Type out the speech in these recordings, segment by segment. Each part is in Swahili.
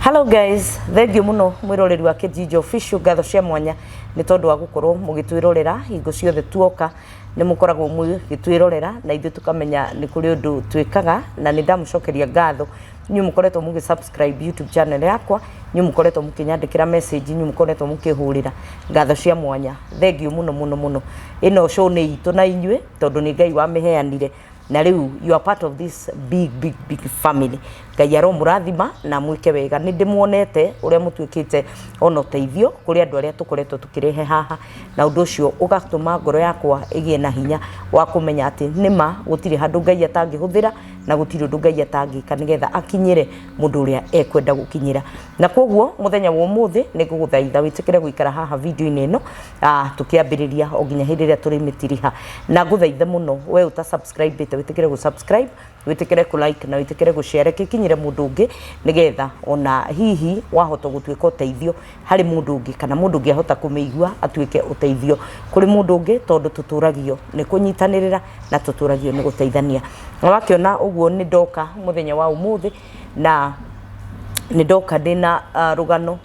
Hello guys, thank you muno mwiroreri wa Kijiji Official, gatho cia mwanya ni tondu wa gukorwo mugitwirorera hingo ciothe tuoka ni mukoragwo mugitwirorera na ithu tukamenya ni kuri undu twikaga, na ni ndamucokeria ngatho nyu mukoretwo mugi subscribe YouTube channel yakwa, nyu mukoretwo mukinyandikira message, nyu mukoretwo mukihurira ngatho cia mwanya. Thank you muno. Ino show ni itu na inywe tondu ni Ngai wa miheanire, na riu you are part of this big family. Ngai aro murathima na mwike wega. Ni ndimuonete uria mutwikite ono teithio kuri andu aria tukoretwo tukirehe haha, na undu ucio ugatuma ngoro yakwa igie na hinya wa kumenya ati nima gutiri handu Ngai atangihuthira na gutiri undu Ngai atangika nigetha akinyire mundu uria ekwenda gukinyira. Na koguo muthenya wa umuthi ni nguguthaitha witikire guikara haha video-ini ino tukiambiriria o nginya hindi iria turimitiriha, na nguthaitha muno we uta subscribe witikire gu subscribe, witikire ku like na witikire gu share kikinyire mundu ungi nigetha ona hihi wahota gutwika uteithio hari mundu ungi, kana mundu ungi ahota kumeigua atwike uteithio kuri mundu ungi, tondu tuturagio ni kunyitanirira na tuturagio ni guteithania. Na wakiona uguo ni ndoka muthenya wa umuthi, na ni ndoka ndina rugano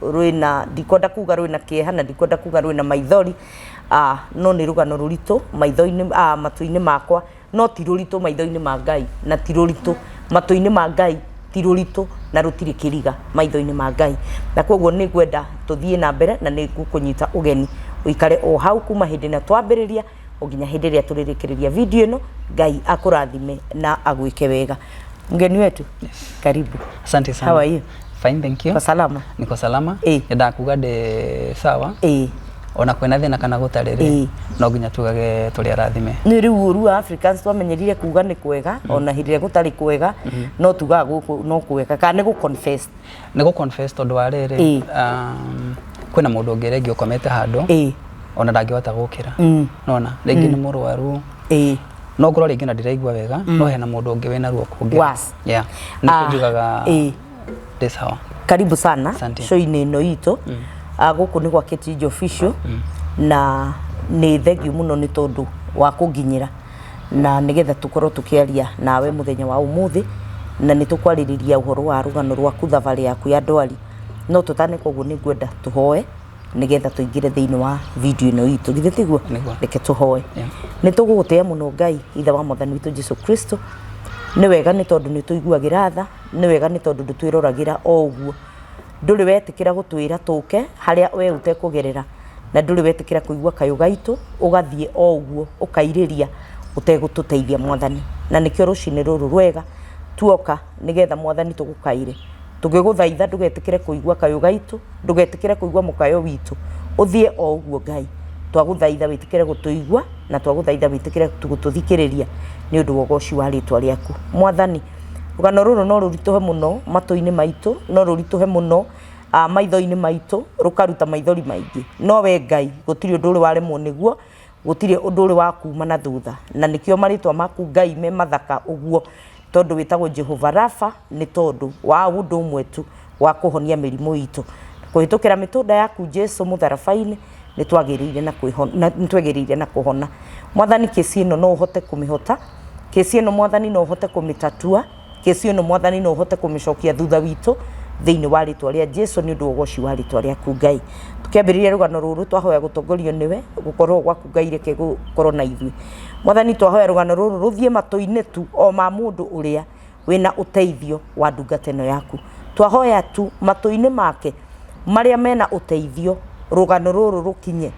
rwina ndikwenda kuga rwina kieha na ndikwenda kuga rwina maithori, no ni rugano rurito maitho-ini matu-ini makwa, no ti rurito maitho-ini ma Ngai, na ti rurito matu-ini ma Ngai, ti rurito na rutiri kiriga maitho-ini ma Ngai. Na koguo ni ngwenda tuthie na mbere na ni ngukunyita ugeni uikare o hau kuma hindi na twambiriria o nginya hindi iria turirikiriria video ino. Ngai akurathime na agwike wega. Mgeni wetu, karibu. Asante sana. How are you? Fine, thank you. Kwa salama? Niko salama. Ndakuga de sawa. Ona kwena thina kana gutariri no nginya tugage turi arathime. Ni riu uru Africans twamenyerire kuga ni kwega, ona hirire gutari kwega no tuga guku no kwega, kana ni gu confess. Ni gu confess tondu wa riri kwina mundu ungeregi ukomete handu ona ndangihota gukira, nona ringi ni murwaru no ngoro ringi na ndiraigua wega, no hena mundu ungi wina ruo kungi. Yeah, ni kujugaga de sawa. Karibu sana show-ini ino itu. Guku ni gwa Kijiji Official, na ni thengiu muno ni tondu wa kunginyira na nigetha tukorwo tukiaria nawe muthenya wa umuthi, na ni tukwariria uhoro wa rugano rwaku thavari yaku ya ndwari. No tutane koguo ni ngwenda tuhoe nigetha tuingire thiini wa video ino itu. Githe tiguo reke tuhoe. Ni tugugutea muno Ngai ithe wa Mwathani witu Jesu Kristo. Ni wega ni tondu ni tuiguagira tha, ni wega ni tondu ndutwiroragira o uguo. Nduri wetikira gutwira tuke haria we utekugerera, na nduri wetikira kuigua kayo gaitu ugathie o uguo ukairiria utegututeithia Mwathani. Na nikio rucini ruru rwega tuoka nigetha Mwathani tugukaire, tugiguthaitha ndugetikire kuigua kayo gaitu, ndugetikire kuigua mukayo witu, uthie o uguo Ngai. Twaguthaitha witikire gutuigua na twaguthaitha witikire tugututhikiriria ni undu wa goci wa ritwa riaku Mwathani. Rugano ruru no rurituhe muno matu-ini maitu, no rurituhe muno maitho-ini maitu, rukaruta maithori maingi, no we Ngai gutiri undu uri waremwo niguo, gutiri undu uri wa kuma na thutha, na nikio maritwa maku Ngai me mathaka uguo, tondu witagwo Jehova Rafa, ni tondu wa undu umwe tu wa kuhonia mirimu itu. Kuhitukira mitunda yaku Jesu mutharabaini ni twagiriire na kwihona, ni twagiriire na kuhona Mwathani. Kesi ino no uhote kumihota, kesi ino Mwathani no uhote kumitatua, kesi ino Mwathani no uhote kumicokia thutha witu thiini wa ritwa ria Jesu ni undu ugoci wa ritwa riaku Ngai. Tukiambiriria rugano ruru twahoya gutongorio niwe gukorwo gwaku Ngai reke gukorwo na ithui Mwathani. Twahoya rugano ruru ruthie matu-ini tu o ma mundu uria wina uteithio wa ndungata ino yaku. Twahoya tu matu-ini make maria mena uteithio, rugano ruru rukinye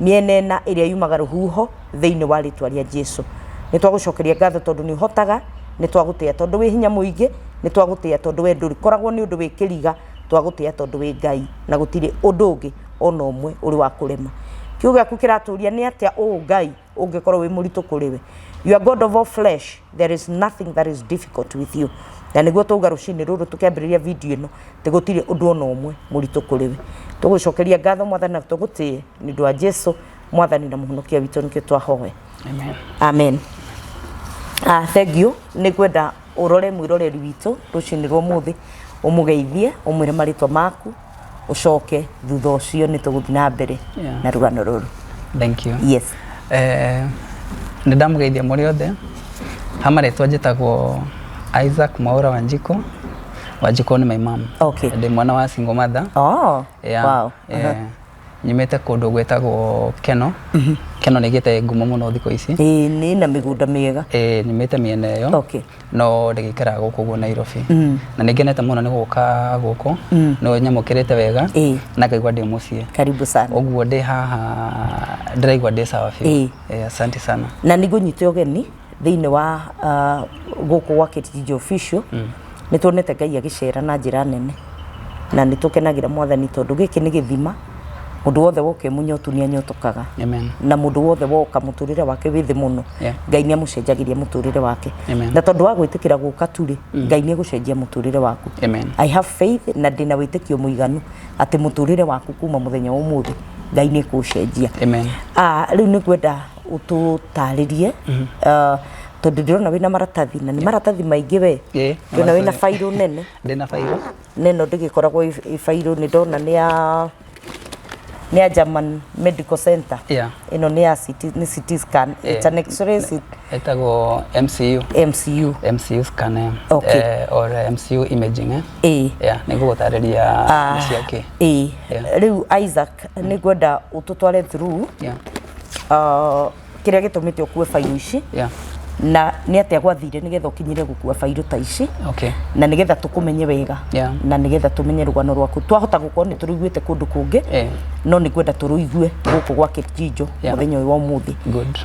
mienena iria yumaga ruhuho thiini wa ritwa ria Jesu. Ni twagucokeria ngatho tondu ni hotaga, ni twagutia tondu wi hinya muingi, ni twagutia tondu we nduri koragwo ni undu wi kiriga, twagutia tondu wi Ngai na gutiri undu ungi ona umwe uri wa kurema. Kiugo giaku kiraturia ni atia o Ngai ungikorwo wi muritu kuri we. You are God of all flesh, there is nothing that is difficult with you. Na niguo tuga rucini ruru tukiambiriria video ino tigutiri undu ona umwe muritu kuri we. Tugucokeria ngatho Mwathani na tugutie ni ndu wa Jesu Mwathani na muhonokia witu nikio twahoe. Amen. Thank you. Ni gwenda urore mwiroreri witu rucini rwa muthi umugeithie umwire maritwa maku ucoke thutha ucio ni tuguthi na mbere na rugano ruru. Thank you. Yes. Ndamugeithia muri othe hamaretwa njitagwo Isaac Mwaura Wanjiku Wanjiko ni my mom. Okay. Ndi mwana wa single mother. Oh. Yeah. Wow. Nyumite kundu gwetagwo Keno. Keno nĩ gĩte ngumo mũno thikũ ici. Nĩ na mĩgũnda mĩega. Nyumite mĩena ĩyo. Okay. No ndĩgĩikara gũkũ guo Nairobi. Na nĩ ngenete mũno nĩ gũka gũkũ. No nyamũkĩrĩte wega. Na ngaigua ndĩ mũciĩ. Karibu sana. Ũguo ndĩ haha ndĩraigua ndĩ sawa biũ. Asante sana. Na nĩguo nyite ũgeni thĩinĩ wa gũkũ gwa Kĩthinji Official. Nĩ tuonete Ngai agĩcera na njĩra nene. Na nĩ tũkenagĩra Mwathani tondũ gĩkĩ nĩ gĩthima. Mũndũ wothe woke mũnyotu nĩ anyotokaga. Amen. Na mũndũ wothe woka mũtũrĩre wake wĩ thĩ mũno. Ngai nĩ amũcenjagĩria mũtũrĩre wake. Na tondũ wa gwĩtĩkĩra gũka tu-rĩ, Ngai nĩ egũcenjia mũtũrĩre waku. Amen. I have faith na ndĩna wĩtĩkio mũiganu atĩ mũtũrĩre waku kuma mũthenya wa ũmũthĩ Ngai nĩ ekũũcenjia. Amen. Rĩu nĩ ngwenda ũtũtarĩrie tondũ ndĩrona wĩna maratathi na nĩ maratathi maingĩ we. Ndĩrona wĩna fairũ nene. Ndĩna fairũ. Neno ndĩgĩkoragwo ĩ fairũ nĩ ndona nĩ ya German Medical Center. Ĩno nĩ ya CT scan. It's an X-ray. Ĩtagwo MCU. MCU scan. Or MCU imaging. Nĩ gũgũtarĩria nĩ ciake. Rĩu Isaac nĩ ngwenda ũtũtware through kĩrĩa gĩtũmĩte ũkue fairũ ici. Na nĩ atĩa gwathire nĩgetha ũkinyire gũkua fairũ ta ici. Na nĩgetha tũkũmenye wega. Na nĩgetha tũmenye rũgano rwaku. Twahota gũkorwo nĩ tũrũiguĩte kũndũ kũngĩ. No nĩ ngwenda tũrũigue gũkũ gwa Kĩthinji mũthenya ũyũ wa ũmũthĩ.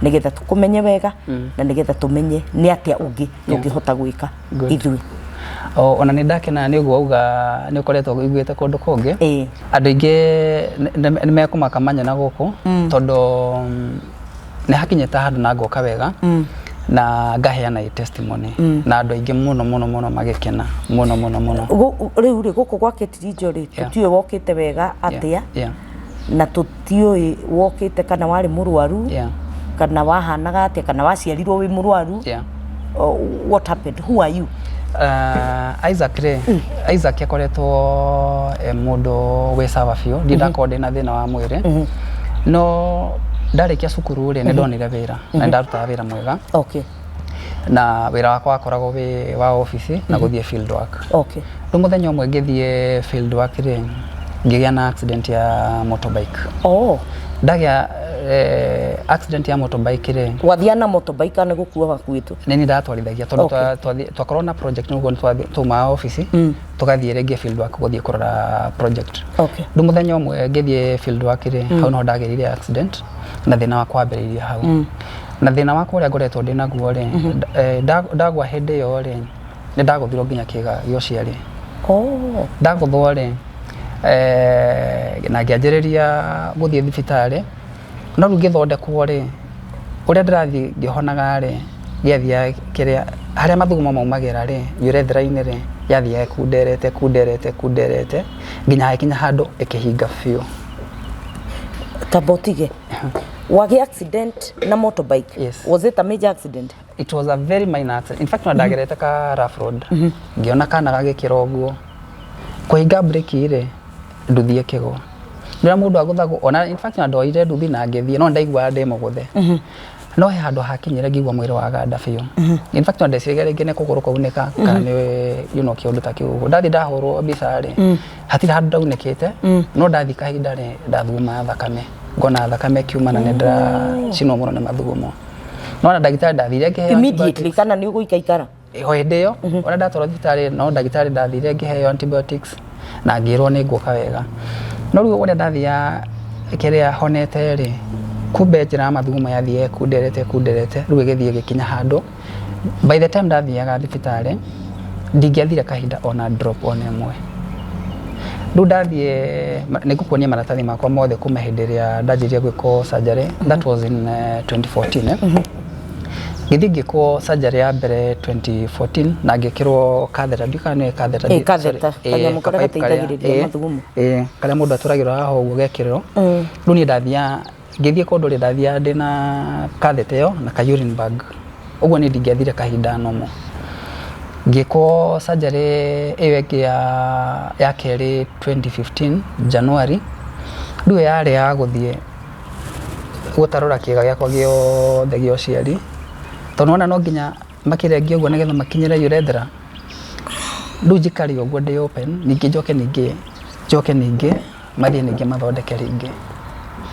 Nĩgetha tũkũmenye wega na nĩgetha tũmenye nĩ atĩa ũngĩ tũngĩhota gwĩka ithuĩ. Ona nĩ ndakena nĩ ũguo auga nĩ ũkoretwo ũiguĩte kũndũ kũngĩ. Andũ aingĩ nĩ mekũmaka manyona gũkũ tondũ nĩ hakinyĩte handũ na ngoka wega. Na ngaheana testimony na andũ aingĩ mũno magĩkena mũno. Rĩu rĩ gũkũ gwa Kĩthinji rĩ tũtiũĩ wokĩte wega atĩa na tũtiũĩ wokĩte kana warĩ mũrwaru kana wahanaga atĩa kana waciarirwo wĩ mũrwaru. What happened? Who are you? Isaac rĩ Isaac akoretwo mũndũ wĩ sawa biũ ndidakorwo ndĩna thĩna wa mwĩrĩ no ndarĩkia cukuru rĩ nĩ ndonire wĩra na ndarutaga wĩra mwega. Na wĩra wakwa wakoragwo wĩ wa ofici na gũthiĩ field work. Rĩu mũthenya ũmwe ngĩthiĩ field work rĩ ngĩgĩa na accident ya motorbike. Ndagĩa accident ya motorbike rĩ. Wathiĩ na motorbike kana gũkua wakuĩtwo? Nĩ niĩ ndatwarithagia tondũ twakorwo na project nĩguo tuma ofici tũgathiĩ rĩngĩ field work gũthiĩ kũrora project. Rĩu mũthenya ũmwe ngĩthiĩ field work rĩ hau no ndagĩrire accident na thĩna wakwa wambĩrĩirie hau. Na thĩna wakwa ũrĩa ngoretwo ndĩ naguo rĩ ndagwa hĩndĩ ĩyo rĩ nĩ ndagũthirwo nginya kĩĩga gĩa ũciari. Ndagũthwo rĩ na ngĩanjĩrĩria gũthiĩ thibitarĩ no rĩu ngĩthondekwo rĩ ũrĩa ndĩrathiĩ ngĩhonaga rĩ gĩathiaga kĩrĩa harĩa mathugumo maumagĩra rĩ urethra-inĩ rĩ yathiaga kunderete nginya hakinya handũ ĩkĩhinga biũ. Tabotige. Wagĩ accident na motorbike? Yes. Was it a major accident? It was a very minor accident. In fact ndagerete ka rough road. Ngĩona kana gagĩkĩra ũguo. Kũhinga breki rĩ nduthi ĩkĩgwa. Nĩra mũndũ agũthagwo ona in fact ndoire nduthi na ngĩthiĩ no ndaigua ndĩ mũgũthe. No he handũ hakinyire ngĩigua mwĩrĩ waganda biũ. In fact ndeciria rĩngĩ nĩ kũgũrũ kwaunĩka kana nĩ kĩũndũ ta kĩu. Ndathi ndahũrwo mbica rĩ hatirĩ handũ ndaunĩkĩte no ndathi kahinda rĩ ndathuguma thakame. Ngona thakame kiuma na nĩ ndĩracinwo mũno nĩ mathugumo. No na ndagĩtarĩ ndathire ngĩheo immediately kana nĩ ũgũikaikara? Hĩndĩ ĩyo ona ndatwarwo thibitarĩ no ndagĩtarĩ ndathire ngĩheo antibiotics na ngĩrwo nĩ ngũka wega. No rĩu ũrĩa ndathiaga kĩrĩa honete rĩ kumbe njĩra ya mathugumo yathiĩ kunderete rĩu ĩgĩthiĩ gĩkinya handũ. By the time ndathiaga thibitarĩ ndingĩathire kahinda ona drop ona ĩmwe. Rĩu ndathiĩ nĩngũkuonia maratathi makwa mothe kuma hĩndĩ ĩrĩa ndanjirie gwĩkwo surgery. That was in 2014. Ngĩthiĩ ngĩkwo surgery ya mbere 2014 na ngĩkĩrwo catheter. Ndika nĩ catheter. Catheter. Kanyamũ karĩa gateithagĩrĩria mathugumo. Karĩa mũndũ atũragĩrwo haha ũguo gekĩrĩrwo. Rĩu niĩ ndathiaga ngĩthiĩ kũndũ rĩ ndathiaga ndĩna catheter ĩyo na ka urine bag. Ũguo niĩ ndingĩathire kahinda nomo. Ngĩkwo surgery ĩyo ĩngĩ ya kerĩ 2015 January. Rĩu yarĩ ya gũthiĩ gũtarũra kĩĩga gĩakwa gĩothe gĩa ũciari. Tondũ ona no nginya makĩrengia ũguo nĩgetha makinyĩre urethra. ndu jikari ogwo ndi open ningi joke ningi mathie ningi mathondeke ringi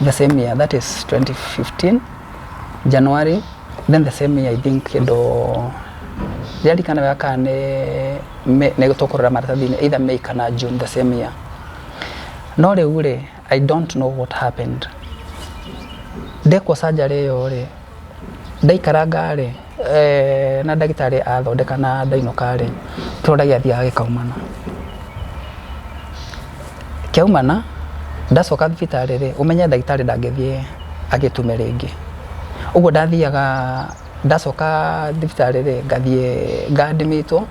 the same year, that is 2015 January. Then the same year I think yali kana waka ne gutokorera maratathini either May kana June the same year. No riu I don't know what happened. Ndekwo surgery yo ndaikaranga na ndagitari athondeka na ndainoka kironda giathiaga gikaumana. Kiaumana ndacoka thibitari umenye ndagitari ndangithie agitume ringi. Uguo ndathiaga ndacoka thibitari ngathie ngadimito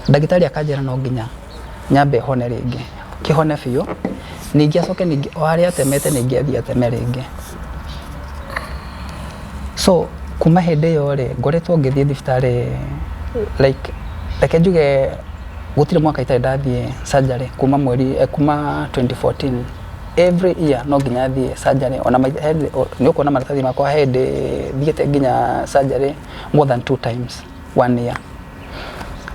ndagitari akanjira no nginya nyambe hone ringi kihone biu ningi acoke ningi wari atemete ningi athie ateme ringi. So kuma hende yo ngoretwo ngithie thibitari like njuge gutire mwaka itari ndathie surgery kuma kuma 2014. Every year no nginya thie surgery ona ni ukona maratathi makwa hende thiete nginya surgery more than 2 times 1 year.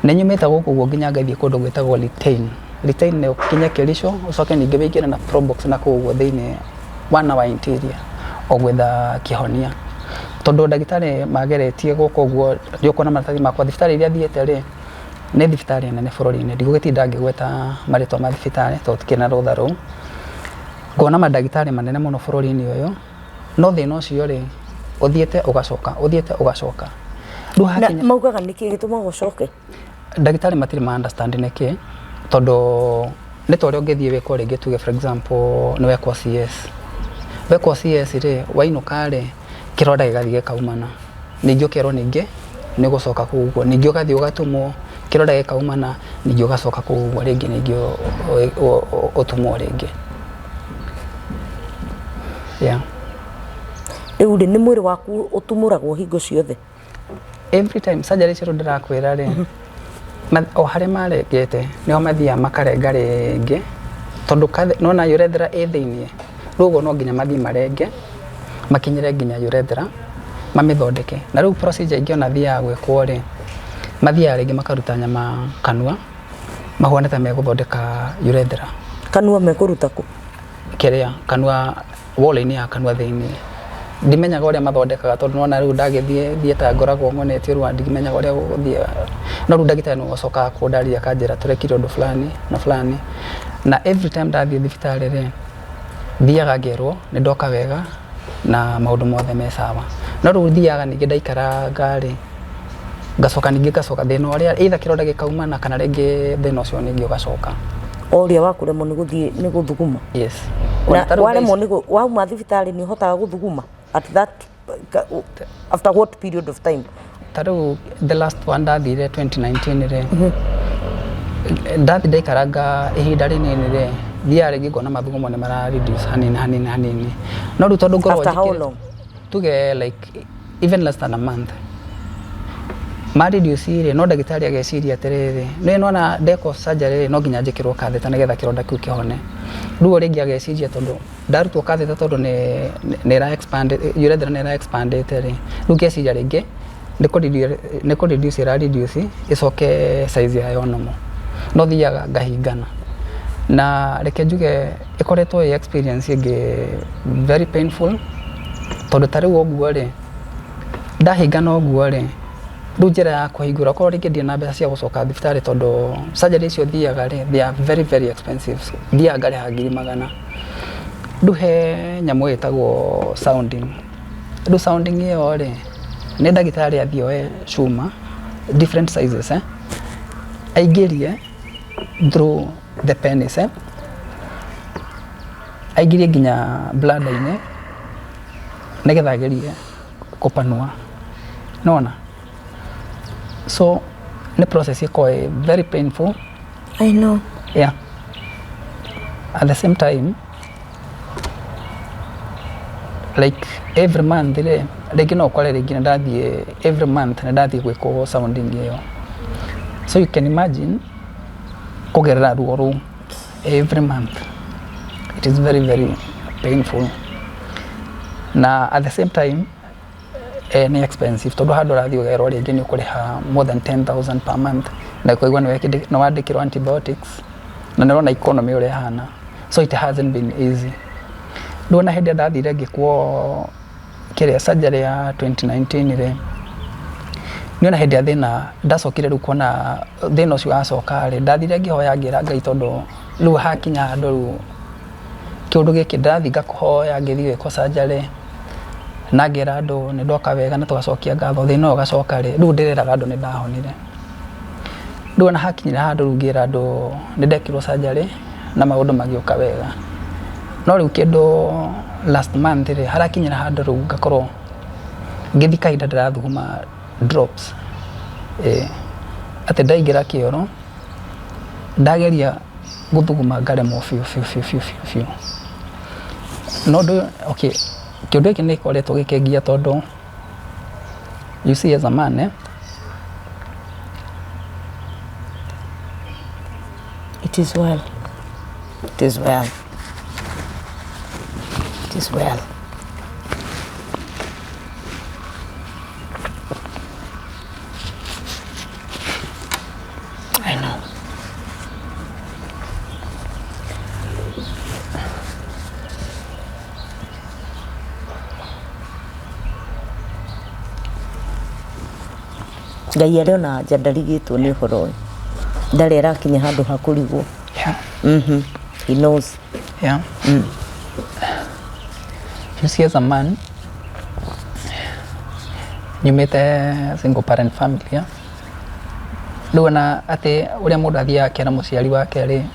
Nenyumeta guku guo nginya ngathie kundu gwetagwo retain ne ukinya Kericho ucoke ningi wikire na probox na kuguo thiini wana wa interior ogwetha kihonia tondu ndagitari mageretie guku guo ni ukona maratathi makwa thibitari iria thiete ni thibitari nene bururi-ini ndigugitinda ngigweta maritwa ma thibitari tondu tikina rutha ruu ngona mandagitari manene muno bururi-ini uyu no thina ucio uthiete ugacoka na maugaga niki gituma gucoke ndagitari matiri ma understand niki tondu ni tore ungithie weko ringi tuge for example ni weko CS wainuka kironda gigathie gikaumana ningi ukerwo ningi ni gucoka kuguo ningi ugathie ugatumwo kironda gikaumana ningi ugacoka kuguo ringi ningi utumwo ringi. Yeah. Riu ni mwiri waku utumuragwo hingo ciothe every time surgery ciro ndirakwira o hare maregete niho mathia makarenga ringi tondu nona urethera thiini rugo no nginya mathie marenge makinyire nginya urethera mamithondeke na riu procedure ingi ona thia gwekwo mathia ringi makaruta nyama kanua mahwana ta meguthondeka urethera kanua mekuruta ku kiria kanua wall-ini ya kanua thiini ndimenyaga uria mathondekaga tondu nona riu ndagithie ta ngoragwo ngonetio ruwa ndimenyaga uria guthie no riu ndagitari no gocoka kundaria kanjira turekire undu fulani na fulani na every time ndathie thibitari thiaga ngerwo ni ndoka wega na maundu mothe me sawa no riu thiaga ningi ndaikaranga ngacoka ningi ngacoka thina uria either kironda gikaumana kana ringi thina ucio ningi ugacoka oria wakuremwo ni guthie ni guthuguma. Yes. Na waremwo ni wauma thibitari ni hotaga guthuguma at that after what period of time? Taru the last one ndathire 2019 ndathi ndaikaranga ihinda rinini thia ringi ngona mathugumo ni mara reduce hanini no riu tondu ngorwo after how long? Tuge like even less than a month ma reduce no ndagitari ageciria atiriri ni nona ndeko surgery no nginya njikirwo katheta nigetha kironda kiu kihone ruo ringi ageciria tondu ndarutwo katheta tondu ni ra expand urethra ni ra expanded riu keciria ringi ni ku reduce icoke size yayo no thiaga ngahingana na reke njuge ikoretwo experience ingi very painful tondu tariu oguo ndahingana oguo riu njira ya kuhingura korwo ringi ndina mbeca cia gucoka thibitari tondu surgery icio thiaga they are very very expensive thiaga riha 100,000 riu he nyamu itagwo sounding riu sounding iyo ni ndagitari athioe cuma different sizes aigirie through the penis aigirie nginya bladder-ini nigetha agerie kupanua nona so the process is very painful. I know. Yeah. At the same time, like every month, every month, we sounding here. So you can imagine, every month. It is very, very painful. Now, at the same time, ni expensive. Todo hado radio gero ringi ni kuriha more than 10,000 per month na kwa hivyo no wandikirwo antibiotics na nirona economy uri hana, so it hasn't been easy. Ndona hindi ndathire ngikwo kiria surgery ya 2019 ri niona hindi athina ndacokire ru kuona thina ucio acoka ri ndathire ngihoya ngira Ngai tondu ru hakinya handu ru kiundu giki ndathi ngakuhoya ngithie ko surgery na ngira andu ni ndoka wega na tugacokia ngatho thina ugacoka ri ru ndiriraga andu ni ndahonire. Ndona hakinyira handu ru ngira andu ni ndekirwo surgery na maundu magioka wega. No riu kindu last month ri harakinyira handu ru ngakorwo ngithi kahinda ndirathuguma drops ate ndaingira kioro ndageria guthuguma ngaremwo fiu no do okay kiundu giki ni koretwo gikengia tondu you see as a man it is well, it is well, it is well. I know. Ngai ariona nja ndarigitwo ni uhoro ndari arakinya handu hakurigwo. He knows. Yeah. You see, as a man, you met a single parent family, yeah? Ndona ati uria mundu athia akera muciari wake ri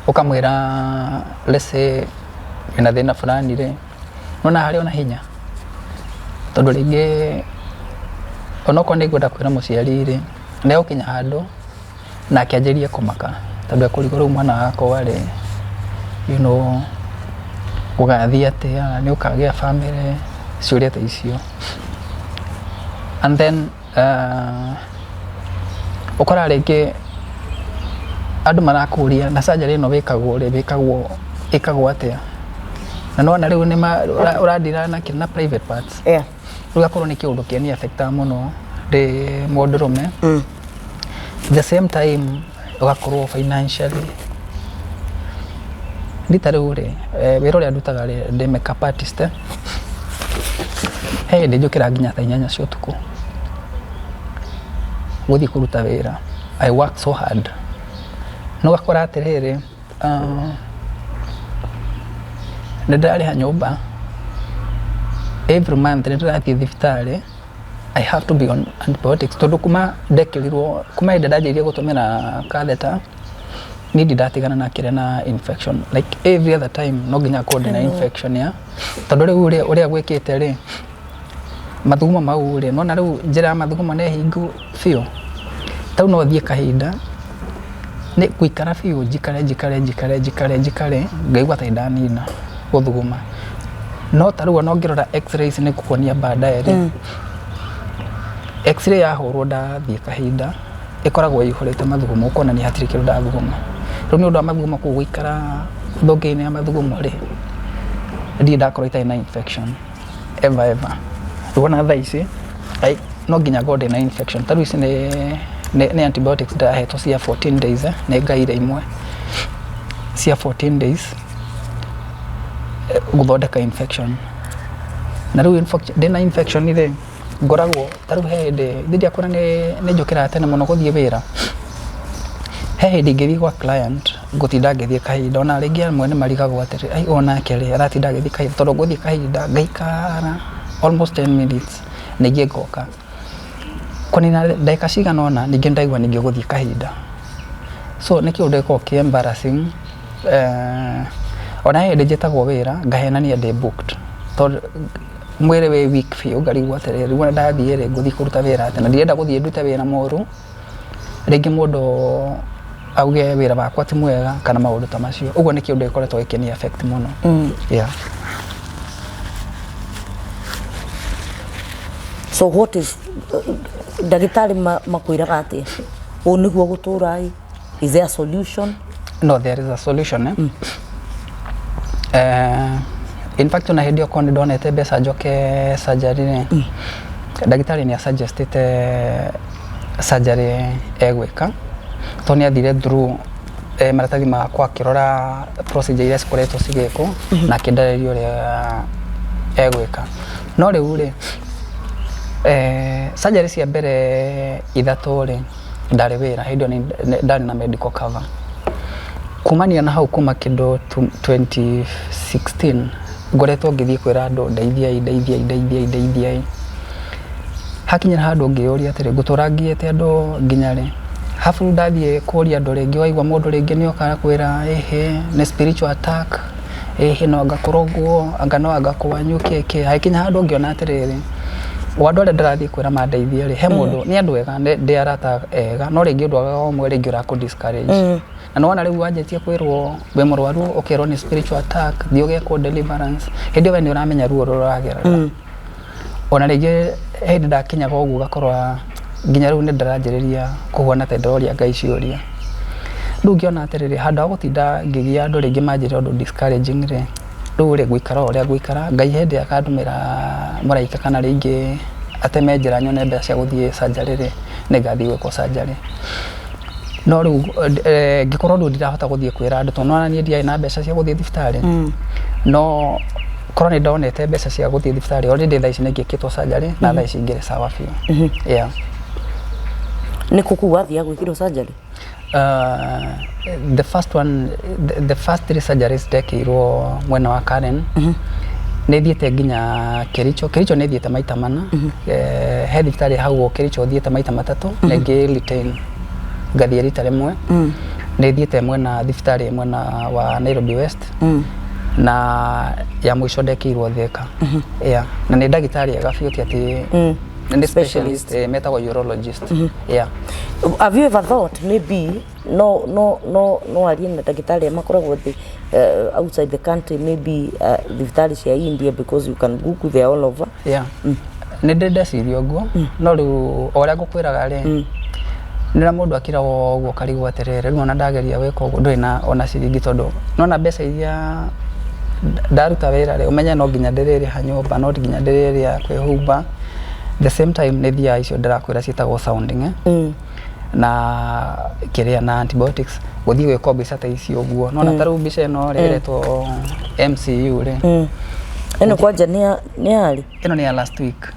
ukamwira let's say ina thina fulani ri nona hari ona hinya tondu ringi onoko ni ngwenda kwira muciari ri ne ukinya handu na akianjirie kumaka tondu akurigwo mwana wako ri you know ugathia atia ni ukagia family ciuria ta icio and then ukora ringi andu marakuria na surgery no wikagwo atia na no na riu ni uradira na kina private parts ugakorwo ni kiundu kieni affecta muno de mundurume the same time ugakorwo financially nditariu ri wira uria ndutaga ri de makeup artist hey de njukira nginya tha 8 cia utuku guthi kuruta wira. I work so hard no gakora atiriri ndariha nyumba every month ndirathi thibitari. I have to be on antibiotics tondu kuma ndekirirwo kuma ida ndajirie gutumira catheter ni ndatigana na kire na infection like every other time no nginya code na infection ya tondu riu uria gwikite ri mathuguma mau ri no na riu njira mathuguma ne hingu fio tau no thie kahinda ni kuikara fio jikare ngaigwa ta ndanina guthuguma no taruwa no ngirora x-rays ni kukonia baadaye ri x-ray ya hurwo ndathie kahinda ikoragwo ihurite mathuguma ukona ni hatiri kiru ndathuguma riu ni undu wa mathuguma kuguikara thonge-ini ya mathuguma ri ndi ndakorwo itai na infection ever ruona tha ici no nginya gode na infection taru ici ni antibiotics ndahetwo cia 14 days ne ngaire imwe cia 14 days guthondeka infection na riu ndina infection ire ngoragwo taru hende ndidia kora ni njukira tene muno guthie wira hende ngithi gwa client gutinda ngithie kahinda ona ringi amwe ni marigagwo atiri ai ona kere aratinda ngithie kahinda tondu guthie kahinda ngaikara almost 10 minutes ningi ngoka kunina ndagika cigana ona ningi ndaigua ningi guthie kahinda so ni kiundu giko ki embarrassing ona hende njitagwo wira ngahenania ndi booked tondu mwere we week fio ngarigwo atiri riu ndathie ri nguthi kuruta wira ati na ndirenda guthie ndute wira moru ringi mundu auge wira wakwa ti mwega kana maundu ta macio uguo ni kiundu gikoretwo gikini affect muno yeah. So what is dagitari makwiraga atia o niguo guturai? Is there a solution? No, there is a solution in fact na hindi okoni donete besa joke surgery ne dagitari ni suggestete surgery egweka to ni athire through maratathi makwa kirora procedure iria cikoretwo cigĩkwo na kĩndarĩrio ũrĩa egwĩka no rĩu rĩ surgery cia mbere ithatũ rĩ ndarĩ wĩra hĩndĩ ĩyo ndarĩ na medical cover kumania na hau kuma kĩndũ 2016 ngoretwo ngĩthiĩ kwĩra andũ ndeithiai hakinyĩra handũ ngĩũria atĩrĩ ngũtũra ngiĩte andũ nginya rĩ hafu ndathiĩ kũria andũ rĩngĩ waigua mũndũ rĩngĩ nĩoka kwĩra nĩ spiritual attack no ngakorogwo anga no angakũwanyũkie hakinya handũ ngĩona atĩrĩrĩ andũ arĩa ndĩrathiĩ kwĩra mandeithie rĩ he mũndũ nĩ andũ ega ndĩ arata ega no rĩngĩ ũndũ wa ũmwe rĩngĩ ũrakũ-discourage na nona rĩu wanjĩtie kwĩrwo wĩ mũrwaru ũkerwo nĩ spiritual attack thiĩ ũgekwo deliverance hĩndĩ ĩyo we nĩ ũramenya ruo rũragerera ona rĩngĩ hĩndĩ ndakinyaga ũguo ũgakorwo nginya rĩu nĩ ndaranjĩrĩria kũhuana ta ndĩroria Ngai ciũria rĩu ngĩona atĩrĩrĩ handũ ha gũtinda ngĩgia andũ rĩngĩ manjĩre ũndũ discouraging rĩ rĩu rĩ ngũikara ũrĩa ngũikara Ngai hĩndĩ akandũmĩra mũraika kana rĩngĩ ateme njĩra nyone mbeca cia gũthiĩ surgery rĩ nĩ ngathiĩ gwĩkwo surgery no rĩu ngĩkorwo rĩu ndirahota gũthiĩ kwĩra andũ tondũ nona niĩ ndiarĩ na mbeca cia gũthiĩ thibitarĩ no korwo nĩ ndonete mbeca cia gũthiĩ thibitarĩ already thaa ici nĩ ngĩkĩtwo surgery na thaa ici ngĩrĩ sawa biũ yeah nĩ kũkũ wathiĩ gwĩkĩrwo surgery the first 3 surgeries ndekĩirwo mwena wa Karen nĩ thiĩte nginya Kericho nĩ thiĩte maita mana he thibitarĩ hau Kericho thiĩte maita matatũ na ngĩ retain ngathiĩ rita rĩmwe nĩ thiĩte mwena thibitarĩ mwena wa Nairobi West na ya mũico ndekĩirwo Thika yeah na nĩ ndagĩtarĩ ega biũ atĩ and specialist metagwo urologist yeah have you ever thought maybe no arie na ndagĩtarĩ makoragwo outside the country maybe thibitarĩ cia India because you can google they all over yeah nĩ ndeciria ũguo no rĩu ũrĩa ngũkwĩraga rĩ nĩra mũndũ akiraga ũguo karigwo atĩrĩrĩ rĩu ona ndageria wĩka ũguo ndũrĩ na ona ciringi tondũ nona mbeca iria ndaruta wĩra rĩ ũmenye no nginya ndĩrĩrĩha nyũmba no nginya ndĩrĩrĩha kwĩhumba the same time nĩ thia icio ndĩrakwĩra ciĩtagwo sounding na kĩrĩa na antibiotics gũthiĩ gwĩkwo mbica ta icio ũguo nona ta rĩu mbica ĩno rĩretwo MCU rĩ ĩno kwanja nĩ arĩ ĩno nĩ ya last week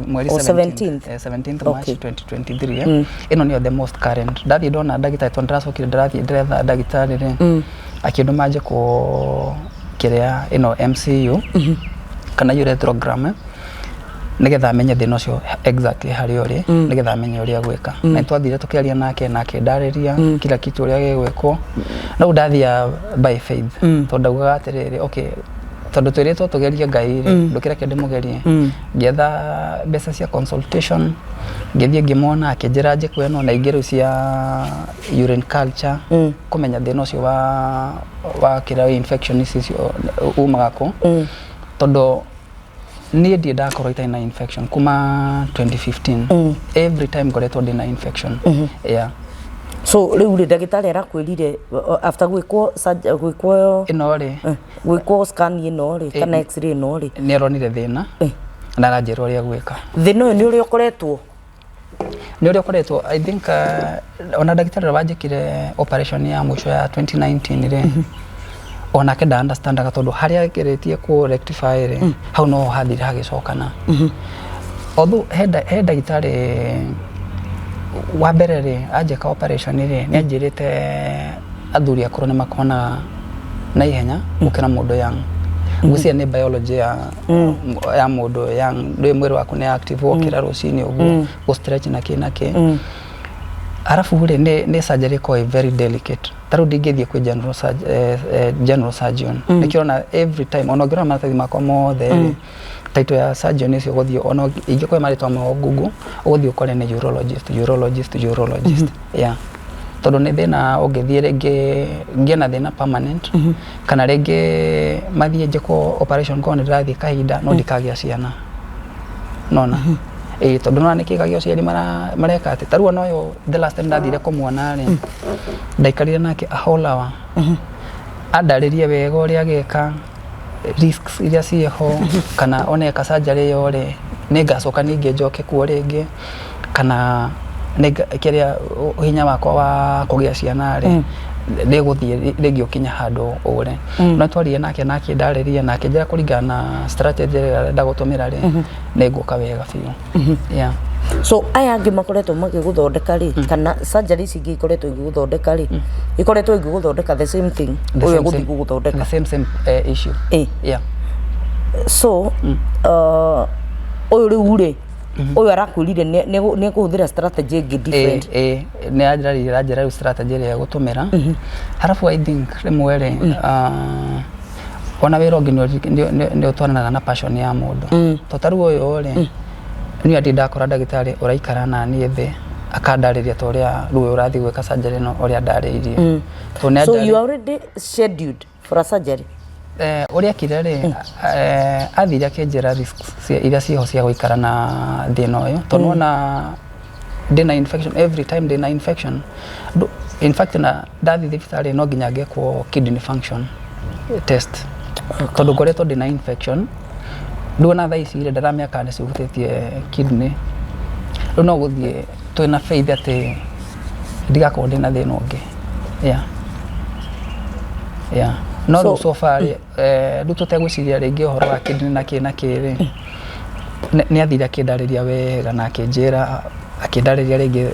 mweri 17th March 2023 ĩno nĩyo the most current ndathiĩ ndona ndagĩtarĩ tondũ ndĩracokire ndĩretha ndagĩtarĩ rĩ akĩndũma nje kĩrĩa ĩno MCU kana urethrogram nĩgetha amenye thĩna ũcio exactly harĩa ũrĩ nĩgetha amenye ũrĩa gwĩka na twathire tũkĩaria nake ndarĩria kila kitu ũrĩa gĩgwĩkwo no ndathia by faith tondũ ndaugaga atĩrĩrĩ okay tondũ twĩrĩtwo tũgerie Ngai rĩ ndũkĩra kĩndũ mũgerie ngĩetha mbeca cia consultation ngĩthiĩ ngĩmona akĩnjĩra njĩkwo ĩno na ingĩ cia urine culture kũmenya thĩna ũcio wa kĩrĩa infection icio umaga kũ tondũ niĩ ndiĩ ndakorwo itarĩ na infection kuma 2015 every time ngoretwo ndĩ na infection yeah so rĩu rĩ ndagĩtarĩ arakwĩrire after gwĩkwo ĩno rĩ gwĩkwo scan ĩno rĩ kana x-ray ĩno rĩ nĩ aronire thĩna na aranjĩra ũrĩa gwĩka thĩna ũyũ nĩ ũrĩa ũkoretwo I think ona ndagĩtarĩ wanjĩkire operation ya mũico ya 2019 rĩ onake nda understandaga tondũ harĩa geretie ku rectify rĩ hau no hathire hagĩcokana although he ndagĩtarĩ wa mbere rĩ anjĩka operation rĩ nĩ anjĩrĩte athuri akũrũ nĩ makona na ihenya gũkĩra mũndũ young ngwĩciria nĩ biology ya mũndũ young ndũĩ mwĩrĩ waku nĩ active wokĩra rũcinĩ ũguo gũ stretch na kĩ arafu rĩ nĩ surgery ko very delicate tarũ ndingĩthiĩ kwĩ general surgeon nĩkĩrona every time ona ngĩrona maratathi makwa mothe title ya surgeon icio gũthiĩ ona ingĩkorwo marĩtwa mao Google ũgũthiĩ ũkore nĩ urologist yeah tondũ nĩ thĩna ũngĩthiĩ rĩngĩ ngĩna thĩna permanent kana rĩngĩ mathiĩ njĩkwo operation ko nĩ ndĩrathiĩ kahinda no ndikagĩa ciana nona tondũ nona nĩkĩgagĩa ũciari mareka atĩ tarũ ona ũyũ the last time ndathire kũmuona rĩ ndaikarire nake a whole hour andarĩrie wega ũrĩa geka risks iria ciho kana oneka surgery yo rĩ nĩ ngacoka ningĩ njoke kuo rĩngĩ kana kiria hinya wakwa wa kugia ciana ri ndi guthie rigi ukinya handu ure no twarie nake ndariria nake njira kuringana na strategy ria ndagutumira ri ni nguka wega biu. Yeah. So aya angi makoretwo magiguthondeka ri kana surgery cingi ikoretwo igiguthondeka ri ikoretwo igiguthondeka the same thing uyo guthi guthondeka the same issue. Yeah. So uyu riu ri uyu arakwirire ni kuhuthira strategy ingi different. Ni ajira strategy ria gutumira harafu I think rimwe ri ona wira ungi ni utwaranaga na passion ya mundu to taru uyu ri ni ati ndakora ndagitari uraikara na ni thi akandariria to ria ruwe urathi gwika surgery no uria ndariirie. So you already scheduled for a surgery? Uria kirere athira kinjira risks iria ciho cia guikara na thina uyu to nona ndina infection every time ndina infection. In fact na ndathi thibitari no nginya ngekwo kidney function test tondu ngoretwo ndina infection ndona thaa ici ndaramia kana cihutitie kidney no guthie twina faith ati ndigakorwo ndina thina ungi. Yeah. No so far tutegwiciria ringi uhoro wa kidney na kiri ni athira kindariria wega na akinjira akindariria ringi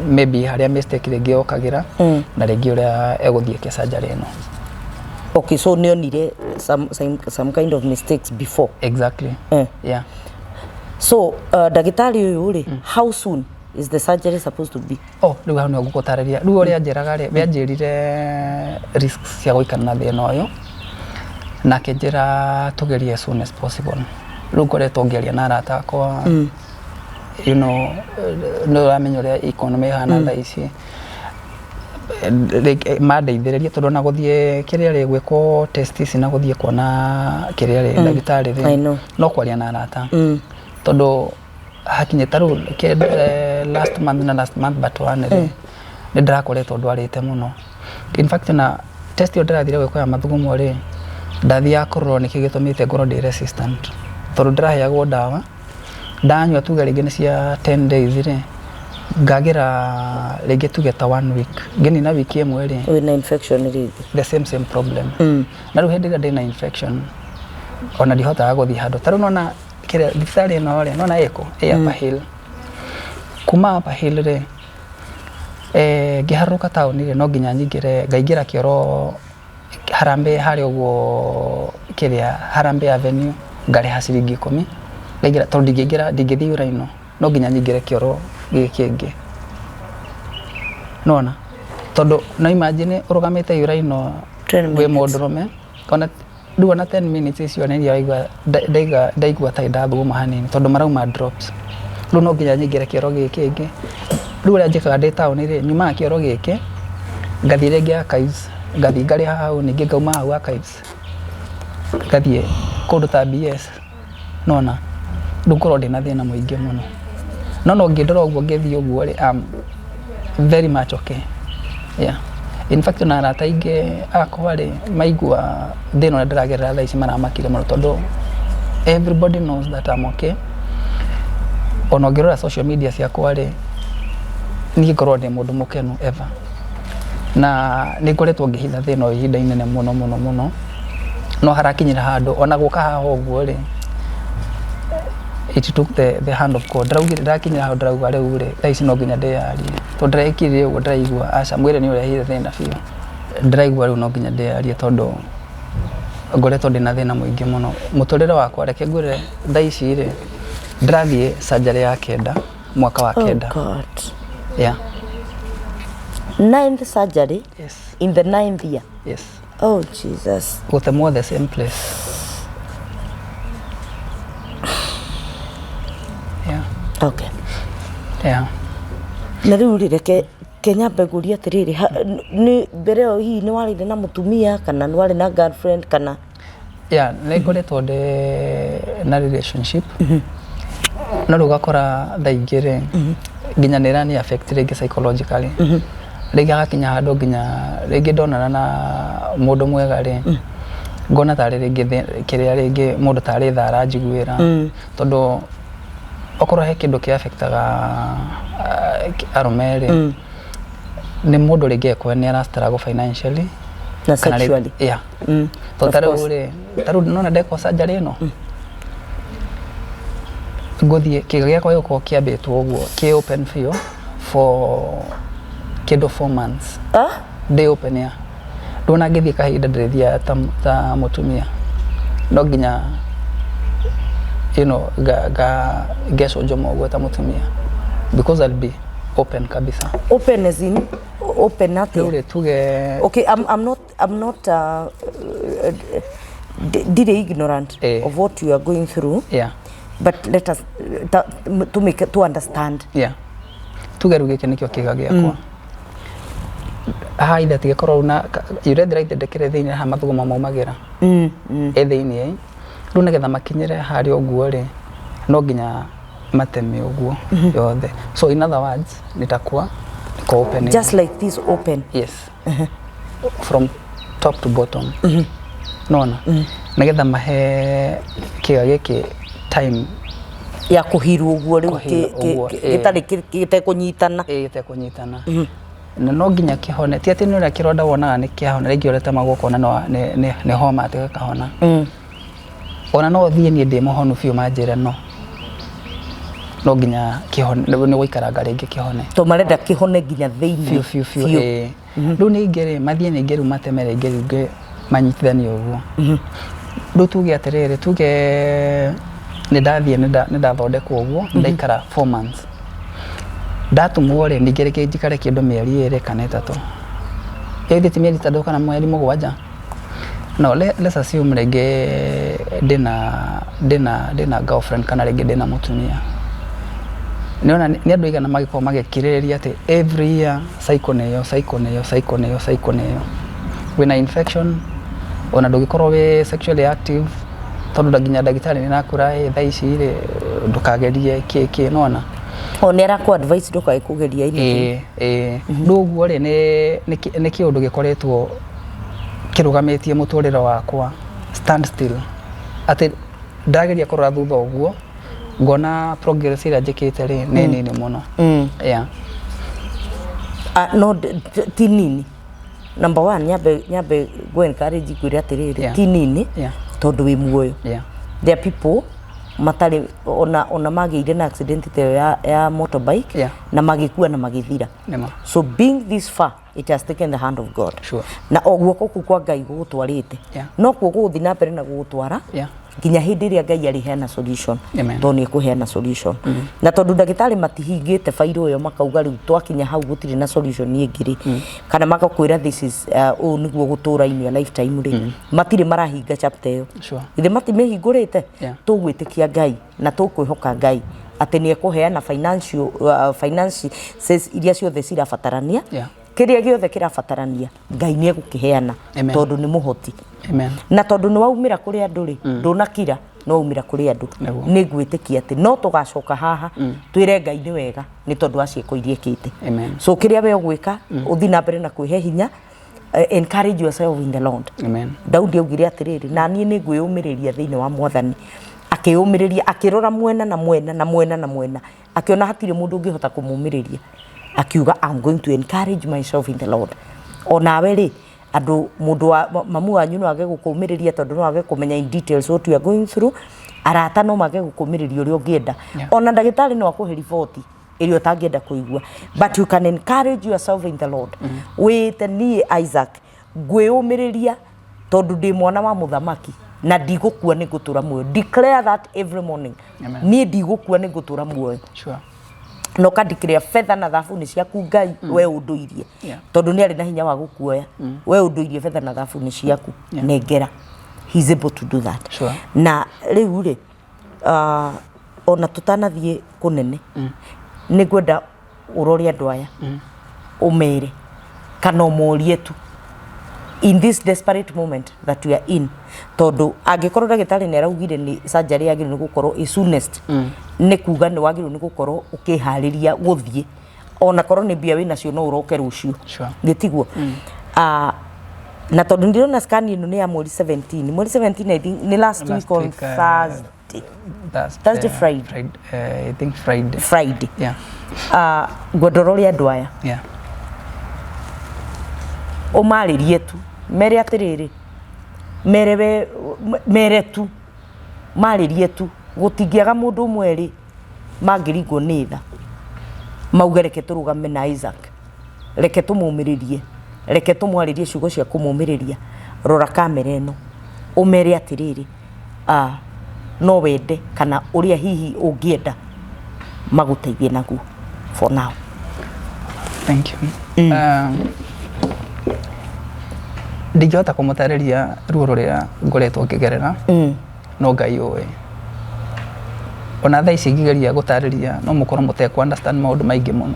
maybe haria mistake ringi okagira na ringi uria eguthie ke surgery no. Okay, so nionire some kind of mistakes before. Exactly. Yeah. So dagitari uyu ri how soon is the surgery supposed to be? Riu hano ngukutariria riu uria njiraga ri yanjirire risks cia guikara na thina uyu na kinjira tugerie as soon as possible. Riu ngoretwo ngeria na arata akwa you know no amenyo ria economy hana thaa ici mandeithiririe tondu na guthie kiria ri gwiko test ici na guthie kuona kiria ri ndagitari ri no kwaria na arata tondu hakinye taru last month but one ri ni ndirakoretwo ndwarite muno. In fact na test yo ndirathire gwiko ya mathugumo ri ndathia korwo niki gitumite ngoro ndi resistant tondu ndiraheagwo ndawa ndanywa tuga ringi ni cia 10 days ri ngagira ringi tuge ta 1 week ngeni na wiki imwe ri wina infection ri the same problem. Na riu hindi ndina infection ona ndihota guthie handu taru nona kire thibitari no ri nona eko Upper Hill kuma Upper Hill ri ngiharuka tauni ri no nginya nyingire ngaingira kioro Harambe hari uguo kiria Harambe Avenue ngariha ciringi 10 ngaingira tondu ndingithii uraino no nginya nyingire kioro gikingi nona tondu no imagine urugamite uraino we mundurume kana riu na 10 minutes icio ni yaigua ndaigua ta ndathuguma hanini tondu marauma drops riu no nginya nyingire kioro gikingi riu uria njikaga ndi tauni ri nyuma kioro giki ngathire ngia Archives ngathi ngari hau ningi ngauma hau Archives ngathie kundu ta BS nona ndukorwo ndina thina muingi muno no ngindora uguo ngithie uguo ri very much okay. Yeah. In fact na arata ingi akwa ri maigua thina uria ndiragerera thaa ici maramakire muno tondu everybody knows that I'm okay. Ona ngirora social media ciakwa ri ni ngorwo ndi mundu mukenu ever na ni ngoretwo ngihitha thina ihinda inene muno no harakinyira handu ona guka haha uguo ri it took the hand of God. Ndakinyira handu ndirauga riu ri thaa ici no nginya ndiyarie tondu ndirekire uguo ndiraigua aca mwire ni urehire thina biu ndiraigua riu no nginya ndiyarie tondu ngoretwo ndina thina muingi muno muturire wakwa reke ngwire thaa ici ri ndirathie surgery ya kenda mwaka wa kenda. Oh God. Yeah. 9th surgery? Yes. In the 9th year? Yes. Oh Jesus. With the same place. Yeah. Okay. Yeah. Na riu reke Kenya mbeguria atiriri ni mbere yo hihi ni wari na mutumia kana ni wari na girlfriend kana? Yeah, ni ngoretwo ndi na relationship. Na rugakora thaingire nginya nirani affect ringi psychologically. Ringi agakinya handu nginya ringi ndonana na mundu mwega ri ngona tari ringi kiria ringi mundu tari thara njiguira tondu okoro he kindu ki affectaga aromere ni mundu rege ko ni arastrago financially na sexually yeah to taru nona deko surgery no gothie kiga gya kwa ko kiabetwo uguo ki open fio for kido 4 months day open ya ndona ngithie kahinda ndirithia ta mutumia no nginya geso jomo uguo ta mutumia because I'll be open kabisa. Open as in open nothing. Okay, I'm not ignorant of what you are going through. Yeah. But let us to understand. Yeah. Tugeruge kenikyo kigagia kwa. Haida tigekorwo na irethira ndekere thini ha mathugumo maumagira. Ethini runa getha makinyire hari oguo ri no nginya mateme oguo yothe. So in other words nitakuwa ko open. Just like this open. Yes. From top to bottom. Nona. Nagetha mahe kiga giki time ya kuhiru uguo riu gitari gitekunyitana gitekunyitana na no nginya kihone ti ati nura kironda wonaga ni kiahona rigi oreta magoko na no ne homa ati kahona ona no thie ni ndi muhonu fiu manjira no nginya kihone ni guikaranga ringi kihone to marenda kihone nginya theini fiu riu ni ngere mathie ni ngeru matemere ngeru manyitithani uguo riu tuge atiriri tuge nidathie nidathondekwo uguo ndaikara 4 months ndatumwo ri ndigere njikare kindu mieri 2 kana 3 yethite mieri 3 kana mweri 7 no let's assume rege dina girlfriend kana rege dina mutumia niona ni andu igana magiko magekiriria ati every year cycle neyo wina infection ona ndugikorwo we sexually active tondu ndaginya ndagitari ni nakura thaici ri ndukagerie kiki nona onera ko advice ndukae kugeria ini nduguo ri ni kiundu gikoretwo kirugametie muturire wakwa stand still ati ndageria kurora thutha uguo ngona progress ira njikite ri nini muno yeah no tinini number 1 nyabe go encourage kuria atiriri tinini tondu wi muoyo there are people matari ona magiire na accident te ya motorbike na magikua na magithira so being this far it has taken the hand of God na oguoko ku kwa Ngai gugutwarite no kuo guthi na mbere na gugutwara nginya hindi ria Ngai ari heana solution to ni kuheana solution na tondu ndagitari matihingite fairo yo makauga riu twakinya hau gutire na solution ni ngiri kana makakwira this is niguo gutura ini lifetime ri matire marahinga chapter yo ithe matimehingurite tugwitikia Ngai na tukwihoka Ngai ati ni kuheana finances iria ciothe cirabatarania kiria giothe kirabatarania Ngai ni egukiheana tondu ni muhoti na tondu ni waumira kuri andu ri ndunakira no umira kuri andu ni gwitikia ati no tugacoka haha twire Ngai ni wega ni tondu acieko irie kite so kiria we gwika uthi na mbere na kwihe hinya encourage yourself in the Lord Daudi augire atiriri na nie ni ngwiyumiriria thiini wa Mwathani akiyumiriria akirora mwena na mwena akiona hatire mundu ungihota kumumiriria akiuga I'm going to encourage myself in the Lord ona we ri andu mundu wa mamu wanyu no age gukumiriria tondu no age kumenya in details what you are going through arata no mage gukumiriria uri ungienda ona ndagitari no akuhe report irio tangienda kuigua but you can encourage yourself in the Lord wait ni Isaac gwiyumiriria tondu ndi mwana wa muthamaki na ndigukua ni gutura muoyo declare that every morning ni ndigukua ni gutura muoyo no kadikire fedha na thafu ni ciaku Ngai we unduirie tondu ni ari na hinya wa gukuoya we unduirie fedha na thafu ni ciaku nengera he's able to do that na riu ri ona tutanathie kunene ni gwenda urori andu aya umere kana umorie tu in this desperate moment that we are in tondu angikorwo ndagitari ni araugire ni surgery yagiru ni gukorwo soonest ni kuga ni wagiru ni gukorwo ukihariria guthie ona korwo ni bia wina cio no uroke rucio gitiguo na tondu ndirona scan ino ni ya mweri 17 I think ni last week on Thursday. Friday. I think Friday. Friday. Yeah. Gwendororia Ndwaya. Yeah. Omaririe tu mere atiriri mere tu maririe tu gutingiaga mundu mweri mangirigwo ni tha mauge reke turugame na Isaac reke tumumiririe reke tumwaririe ciugo cia kumumiriria rora kamera eno umere atiriri no wende kana uria hihi ungienda maguteithie naguo for now. Thank you. Ndigihota kumutariria ruo ruria ngoretwo ngigerera no Ngai oe ona thaa ici ngigeria gutariria no mukorwo mutekwa understand maundu maingi muno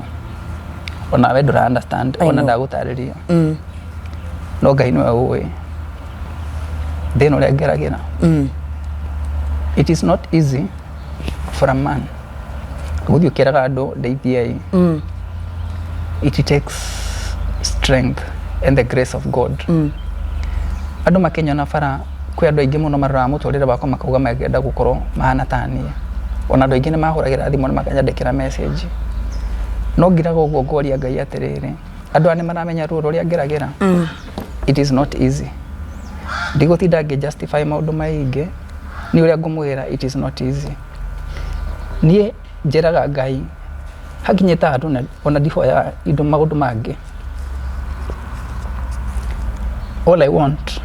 ona we ndura understand ona ndagutariria no Ngai niwe oe thina uria ngeragira. It is not easy for a man guthii ukiraga andu ndeithiai. It takes strength and the grace of God. Andu makenya na bara kwi andu aingi muno marora muturire bakwa makauga magenda gukorwo mahana tani ona andu aingi ni mahuragira thimu na makanyandikira message no ngiraga uguo ngoria Ngai atiriri andu ani maramenya ruo ruria ngeragira. It is not easy. Ndigutinda justify maundu maingi ni uria ngumwira it is not easy. Nie njeraga Ngai hakinyeta andu ona ndihoya indo maundu mangi. All I want.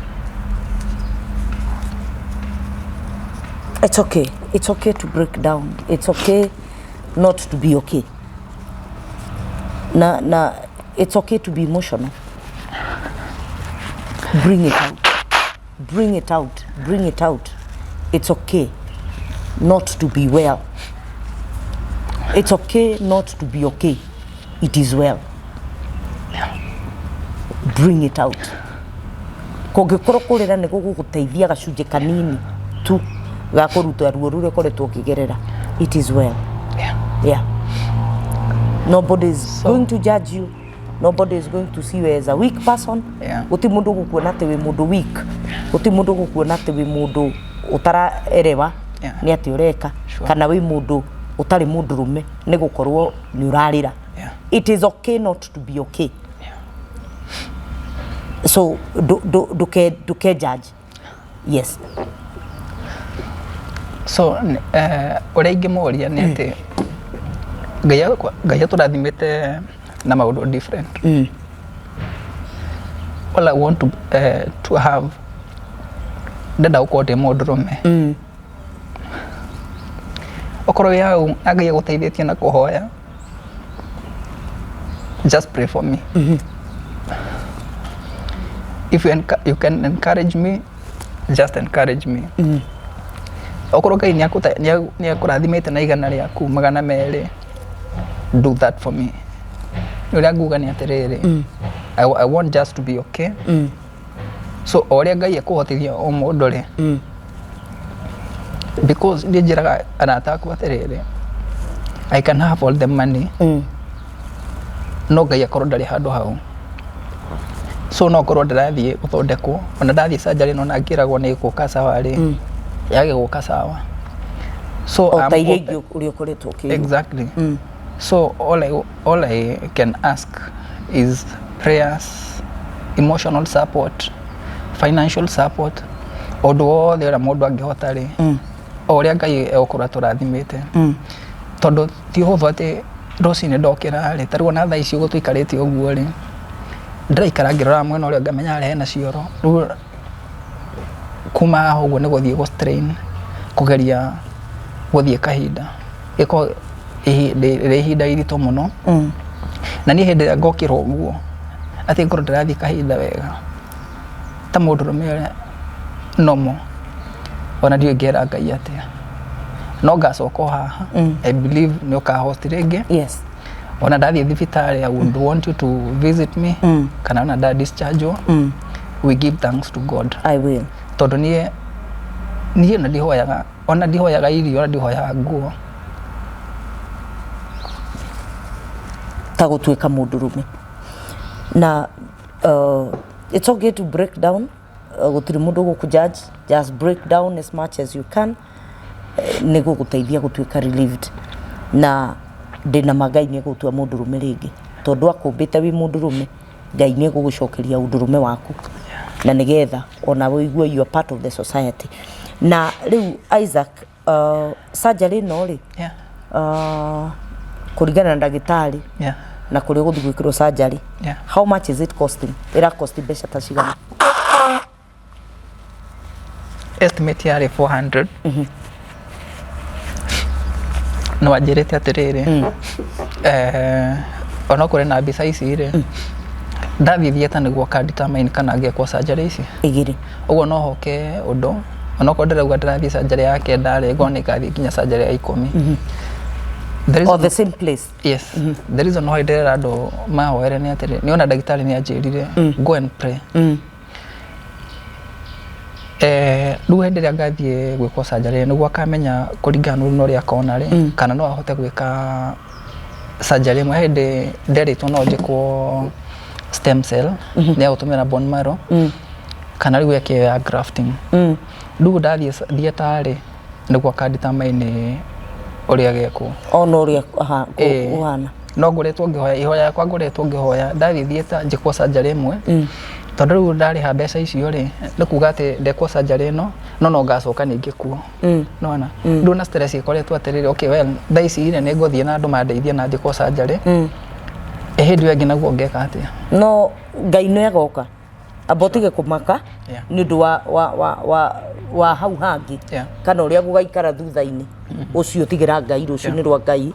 It's okay. It's okay to break down. It's okay not to be okay. It's okay to be emotional. Bring it out. Bring it out. Bring it out. It's okay not to be well. It's okay not to be okay. It is well. Bring it out. Kungikoro kurira ni guguteithia gacunje kanini tu ga kuruta ruo rure koretwo kigerera. It is well. Yeah. Nobody is going to judge you. Nobody is going to see you as a weak person. Uti mundu gukuona ati wi mundu weak. Uti mundu gukuona ati wi mundu utara erewa ni ati ureka kana wi mundu utari mundu rume ni gukorwo ni urarira. It is okay not to be okay. So do care judge. Yes. So uria ingimuria ni ati Ngai aturathimite na maundu different. All I want to have ndenda gukorwo mundu rume. Okorwo wi hau Ngai aguteithĩtie na kuhoya, just pray for me. If you can encourage me, just encourage me. Okorwo Ngai ni akurathimite na igana riaku magana meri, do that for me. Uria nguga ni atiriri, I want just to be okay. So oria Ngai akuhotithia o mundu ri, because ndi njiraga arata aku atiriri, I can have all the money, no Ngai akorwo ndari handu hau. So no korwo ndirathie guthondekwo ona ndathie surgery no ngiragwo ni guka sawa ri yage guka sawa. So exactly. So all I can ask is prayers, emotional support, financial support, odo othe ora mundu angihota ri oria Ngai egukura turathimite. Tondu ti huthu ati rocine ndokira ri taruo na thaa ici gutuikarite uguo ri ndiraikara ngirora mwena uria ngamenya ari hena cioro riu kuma uguo ni guthie go strain kugeria guthie kahinda iko ihinda irito muno. Na ni hindi ngokira uguo ati ngoro ndirathie kahinda wega ta mundu rume nomo ona ndio ngera Ngai atia no ngacoka haha. I believe ni ukahost ringi. Yes. Ona ndathie thibitari, I would want you to visit me. Kana ona nda discharge we give thanks to God. I will. Tondu nie na ndihoyaga ona ndihoyaga irio ona ndihoyaga nguo ta gutuika mundu rume na it's okay to break down. Gutiri mundu gukujudge, just break down as much as you can. nä gå gå teithia gå tuä ka relieved na ndä na mangai nä gå tua må ndå rå me rä ngä tondå akå mbä te wä må ndå rå me ngai nä gå gå cokeria å ndå rå me waku na nä getha ona wå igue you are part of the society na rä u Isaac surgery no rä kå ringana na ndagĩtarĩ na kå rä å gå thiä gwä kä rwo surgery how much is it costing ä cost mbeca ta cigana estimate yarä 400 no wanjä rä te atä rä rä ona kå rä na mbica ici rä ndathiä thieta nä guo determine kana ngekwo surgery ici igä å guo no hoke å ndå onakorwo ndärauga ndärathiä surgery ya kenda rä ngorwo nä ngathiä nginya surgery ya 10 or the same place yes the reason why ndärera andå mahoere nä atä rä nä ona ndagĩtarĩ nä anjä rire go and pray rĩu hĩndĩ ĩrĩa ngathiĩ gwĩkwo surgery nĩguo akamenya kũringana na ũrĩa akona rĩ kana no ahote gwĩka surgery ĩmwe hĩndĩ nderĩtwo no njĩkwo stem cell nĩ agũtũmĩra bone marrow kana rĩu eke ya grafting rĩu ndathiĩ thieta rĩ nĩguo akadetermine ũrĩa gekwo ona ũrĩa ũhana no ngoretwo ngĩhoya ihoya yakwa ngoretwo ngĩhoya ndathiĩ thieta njĩkwo surgery ĩmwe tondå rä u ndarä ha mbeca icio rä nä kuga atä ndekwo surgery ĩno no ngacoka ningĩ kuo nona rĩu na stress ĩkoretwo atä rä rĩ okay well thaa ici rĩ nĩ ngũthiĩ na andũ mandeithie na njĩkwo surgery hĩndĩ ĩyo ĩngĩ naguo ngeka atĩa no ngai nĩ agoka amba ũtige kũmaka nĩ ũndũ wa hau hangĩ kana ũrĩa gũgaikara thutha-inĩ ũcio tigĩra ngai rũciũ nĩ rwa ngai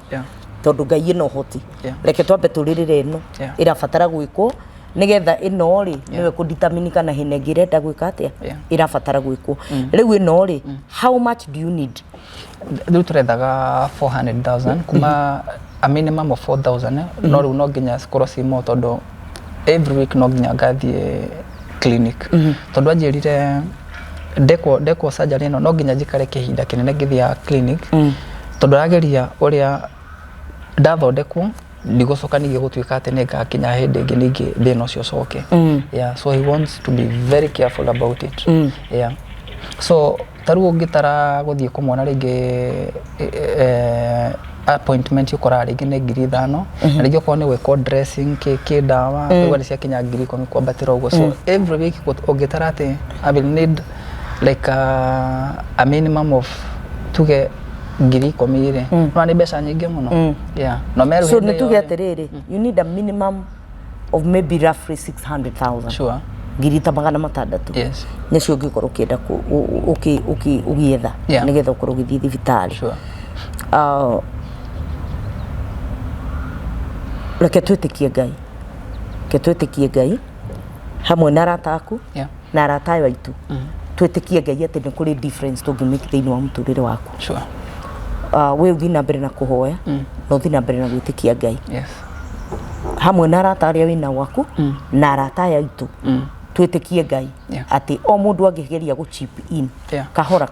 tondũ ngai ĩno ũhoti reke twambe tũrĩrĩre ĩno ĩrabatara gwĩkwo nigetha ino ri niwe ku determine kana hine ngirenda gwika atia irabatara gwikwo riu ino ri how much do you need riu turethaga 400,000 kuma a minimum of 4,000 no riu no nginya skorwo cimo tondu every week no nginya ngathie clinic tondu anjirire ndekwo surgery no nginya njikare kihinda kinene ngithia clinic tondu ageria uria ndathondekwo ndigocoka ningĩ gũtuĩka atĩ nĩ ngakinya hĩndĩ ĩngĩ ningĩ thĩna ũcio ũcoke yeah so he wants to be very careful about it yeah so tarĩu ũngĩtara gũthiĩ kũmwona rĩngĩ appointment ũkoraga rĩngĩ nĩ 5,000 na rĩngĩ okorwo nĩ gwĩkwo dressing kĩ ndawa rĩu nĩ ciakinya 10,000 kwambatĩra ũguo so every week ũngĩtara atĩ I will need like a minimum of tuge 10,000 no nĩ mbeca nyingĩ mũno yeah no meru so nĩ tuge atĩrĩrĩ you need a minimum of maybe roughly 600,000 sure 600,000 yes nĩcio ũngĩkorwo ũkĩenda ũgĩetha nĩgetha ũkorwo ũgĩthiĩ thibitarĩ sure reke twĩtĩkie ngai hamwe na arata aku na arata ayo aitũ twĩtĩkie ngai atĩ nĩ kũrĩ difference tũngĩmĩki thĩinĩ wa mũtũrĩre waku sure we uthi na mbere na kuhoya no uthi na mbere na gwitikia ngai yes hamwe na arata aria wina waku na arata aya itu twitikie ngai ati o mundu angigeria gu chip in kahora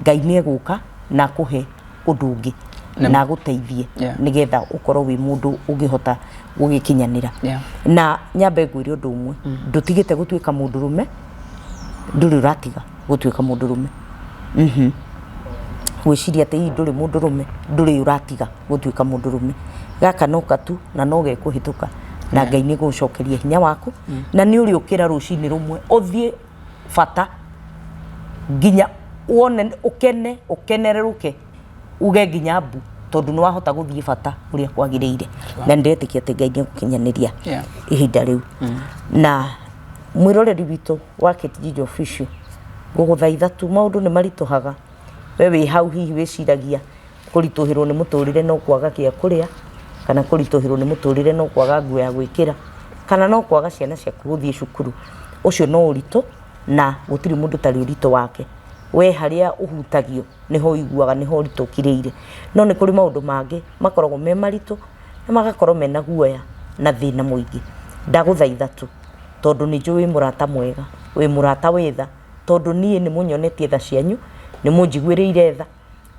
ngai ni eguka na kuhe undu ungi na guteithie nigetha ukorwo wi mundu ungihota gugikinyanira na nyambe ngwire undu umwe ndutigite gutuika mundurume nduri ratiga gutuika mundurume gwiciria ati nduri mundurume nduri uratiga gutuika mundurume gaka no katu na no gekuhituka na ngai ni gucokeria hinya waku na ni uri ukira rucini rumwe uthie fata nginya wone ukenereruke uge nginya mbu tondu ni wahota guthie fata uria kwagiriire na ndetikia ati ngai ni gukinyaniria ihinda riu na mwiroreri witu wa Kijiji Official guguthaitha tu maundu ni marituhaga we wi hau hihi wiciragia kurituhirwo ni muturire no kwaga kia kuria kana kurituhirwo ni muturire no kwaga nguo ya gwikira kana no kwaga ciana ciaku guthie cukuru ucio no uritu na gutiri mundu tari uritu wake we haria uhutagio niho iguaga niho uritukiriire no ni kuri maundu mangi makoragwo me maritu na magakorwo mena guoya na thina muingi ndaguthaitha tu tondu ni njui murata mwega we murata witha tondu nie ni munyonetie tha cianyu ni munjiguiriire tha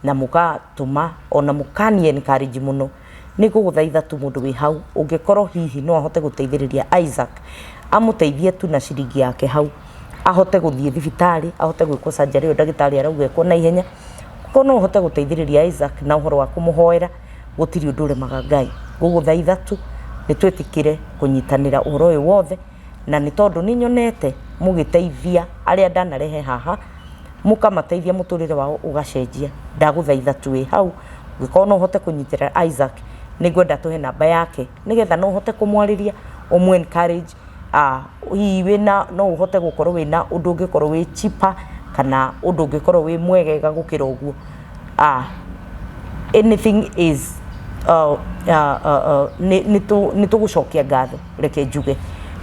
na mugatuma ona mukanie encourage muno ni guguthaitha tu mundu wi hau ungikorwo hihi no ahote guteithiriria Isaac amuteithie tu na ciringi yake hau ahote guthie thibitari ahote gwikwo surgery ndagitari arauga ko na ihenya angĩkorwo no ũhote gũteithĩrĩria Isaac na ũhoro wa kũmũhoera gũtirĩ ũndũ ũremaga Ngai gũgũthaitha tu nĩ twĩtĩkĩre kũnyitanĩra ũhoro ũyũ wothe na nĩ tondũ nĩ nyonete mũgĩteithia arĩa ndanarehe haha mũkamateithia mũtũrĩre wao ũgacenjia ndagũthaitha tu hau ũngĩkorwo no ũhote kũnyitĩrĩra Isaac nĩngwenda tũhe namba yake nĩgetha no ũhote kũmwarĩria ũmũ encourage hihi wĩna no ũhote gũkorwo wĩna ũndũ ũngĩkorwo wĩ cheaper kana ũndũ ũngĩkorwo wĩ mwegega gũkĩra ũguo anything is nĩ tũgũcokia ngatho reke njuge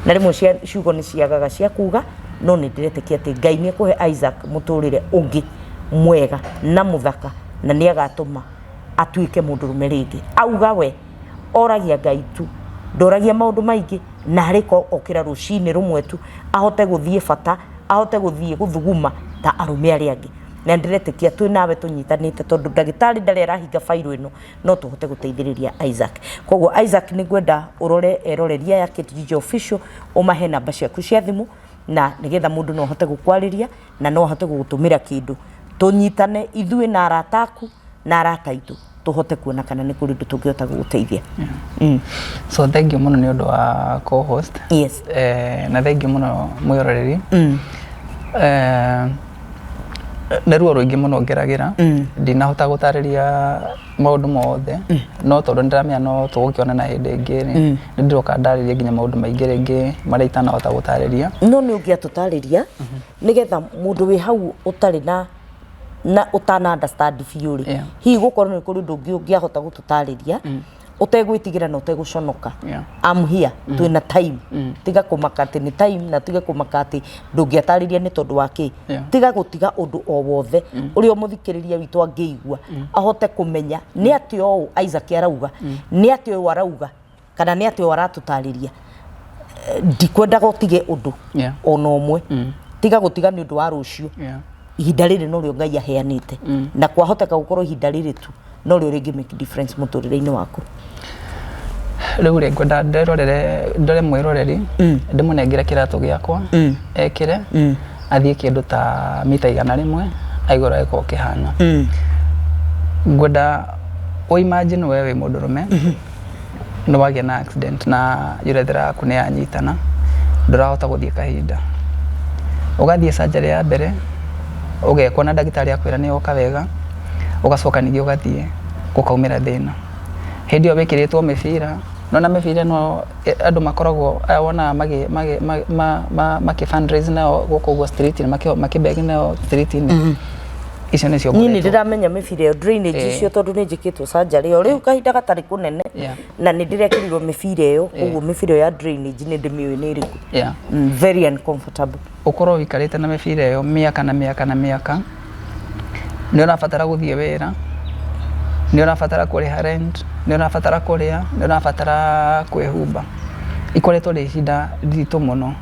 na rĩmwe ciugo nĩ ciagaga cia kuga no nĩ ndĩretĩkia atĩ Ngai nĩ ekũhe Isaac mũtũrĩre ũngĩ mwega na mũthaka na nĩ agatũma atuĩke mũndũrũme rĩngĩ auga we oragia Ngai tu ndoragia maũndũ maingĩ na arĩko okĩra rũcinĩ rũmwe tu ahote gũthiĩ bata ahote gũthiĩ gũthuguma ta arũme arĩa angĩ na ndĩretĩkia twĩ nawe tũnyitanĩte tondũ ndagĩtarĩ ndarĩ arahinga failo ĩno no tũhote gũteithĩrĩria Isaac koguo Isaac nĩ ngwenda ũrore eroreria ya Kate Gigi Official ũmahe namba ciaku cia thimũ na nĩgetha mũndũ no ahote gũkwarĩria na no ahote gũgũtũmĩra kĩndũ tũnyitane ithuĩ na arata aku na arata aitũ tũhote kuona kana nĩ kũrĩ ũndũ tũngĩhota gũgũteithia. So thank you mũno nĩ ũndũ wa co-host. Yes. Na thank you mũno mwĩroreri. Nĩ ruo rũingĩ mũno ngeragĩra ndinahota gũtarĩria maũndũ mothe no tondũ ndĩramenya no tũgũkĩonana hĩndĩ ĩngĩ nĩ ndĩroka ndarĩrie nginya maũndũ maingĩ rĩngĩ marĩa itanahota gũtarĩria no nĩ ũngĩatũtarĩria nĩgetha mũndũ wĩ hau ũtarĩ na ũtana understand biũ hihi gũkorwo nĩ kũrĩ ũndũ ũngĩ ũngĩahota gũtũtarĩria utegwitigĩra na utegũconoka I'm here twina time tiga kũmaka atĩ nĩ time na tiga kũmaka atĩ ndũngĩatarĩria nĩ tondũ wa kĩ tiga gũtiga ũndũ o wothe ũrĩa mũthikĩrĩria witũ angĩigua ahote kũmenya nĩ atĩ o Isaac arauga nĩ atĩ o arauga kana nĩ atĩ o aratũtarĩria ndikwenda gũtige ũndũ ona ũmwe tiga gũtiga nĩ ũndũ wa rũciũ ihinda rĩrĩ no rĩo Ngai aheanĩte na kwahoteka gũkorwo ihinda rĩrĩ tu no rĩo rĩngĩ make difference mũtũrĩre-inĩ waku rĩu rĩ ngwenda ndore mwĩroreri ndĩmũnengere kĩratũ gĩakwa ekĩre athiĩ kĩndũ ta mita 100 aigũra eko kĩhana ngwenda imagine wewe mũndũrũme nĩ wagĩa na accident na urethra yaku nĩ yanyitana ndũrahota gũthiĩ kahinda ũgathiĩ surgery ya mbere ũgekwo na ndagĩtarĩ akwĩra nĩ oka wega ugacoka ningĩ ũgathiĩ gũkaumĩra thĩna hĩndĩ ĩyo wĩkĩrĩtwo mĩbira na mĩbira no andũ makoragwo wona maki fundraise nao gũkũ street makibegi nao street icio nĩcio nĩ ndĩramenya mĩbira ĩyo drainage icio tondũ nĩ njĩkĩtwo surgery ĩyo rĩu kahinda gatarĩ kũnene na nĩ ndĩrekĩrirwo mĩbira ĩyo ũguo mĩbira ya drainage nĩ ndĩmĩũĩ nĩ ĩrĩkũ very uncomfortable ũkorwo wikarĩte na mĩbira ĩyo mĩaka na mĩaka nĩ ũrabatara gũthiĩ wĩra nĩ ũrabatara kũrĩha rent nĩ ũrabatara kũrĩa nĩ ũrabatara kwĩhumba ikoretwo rĩ ihinda ritũ mũno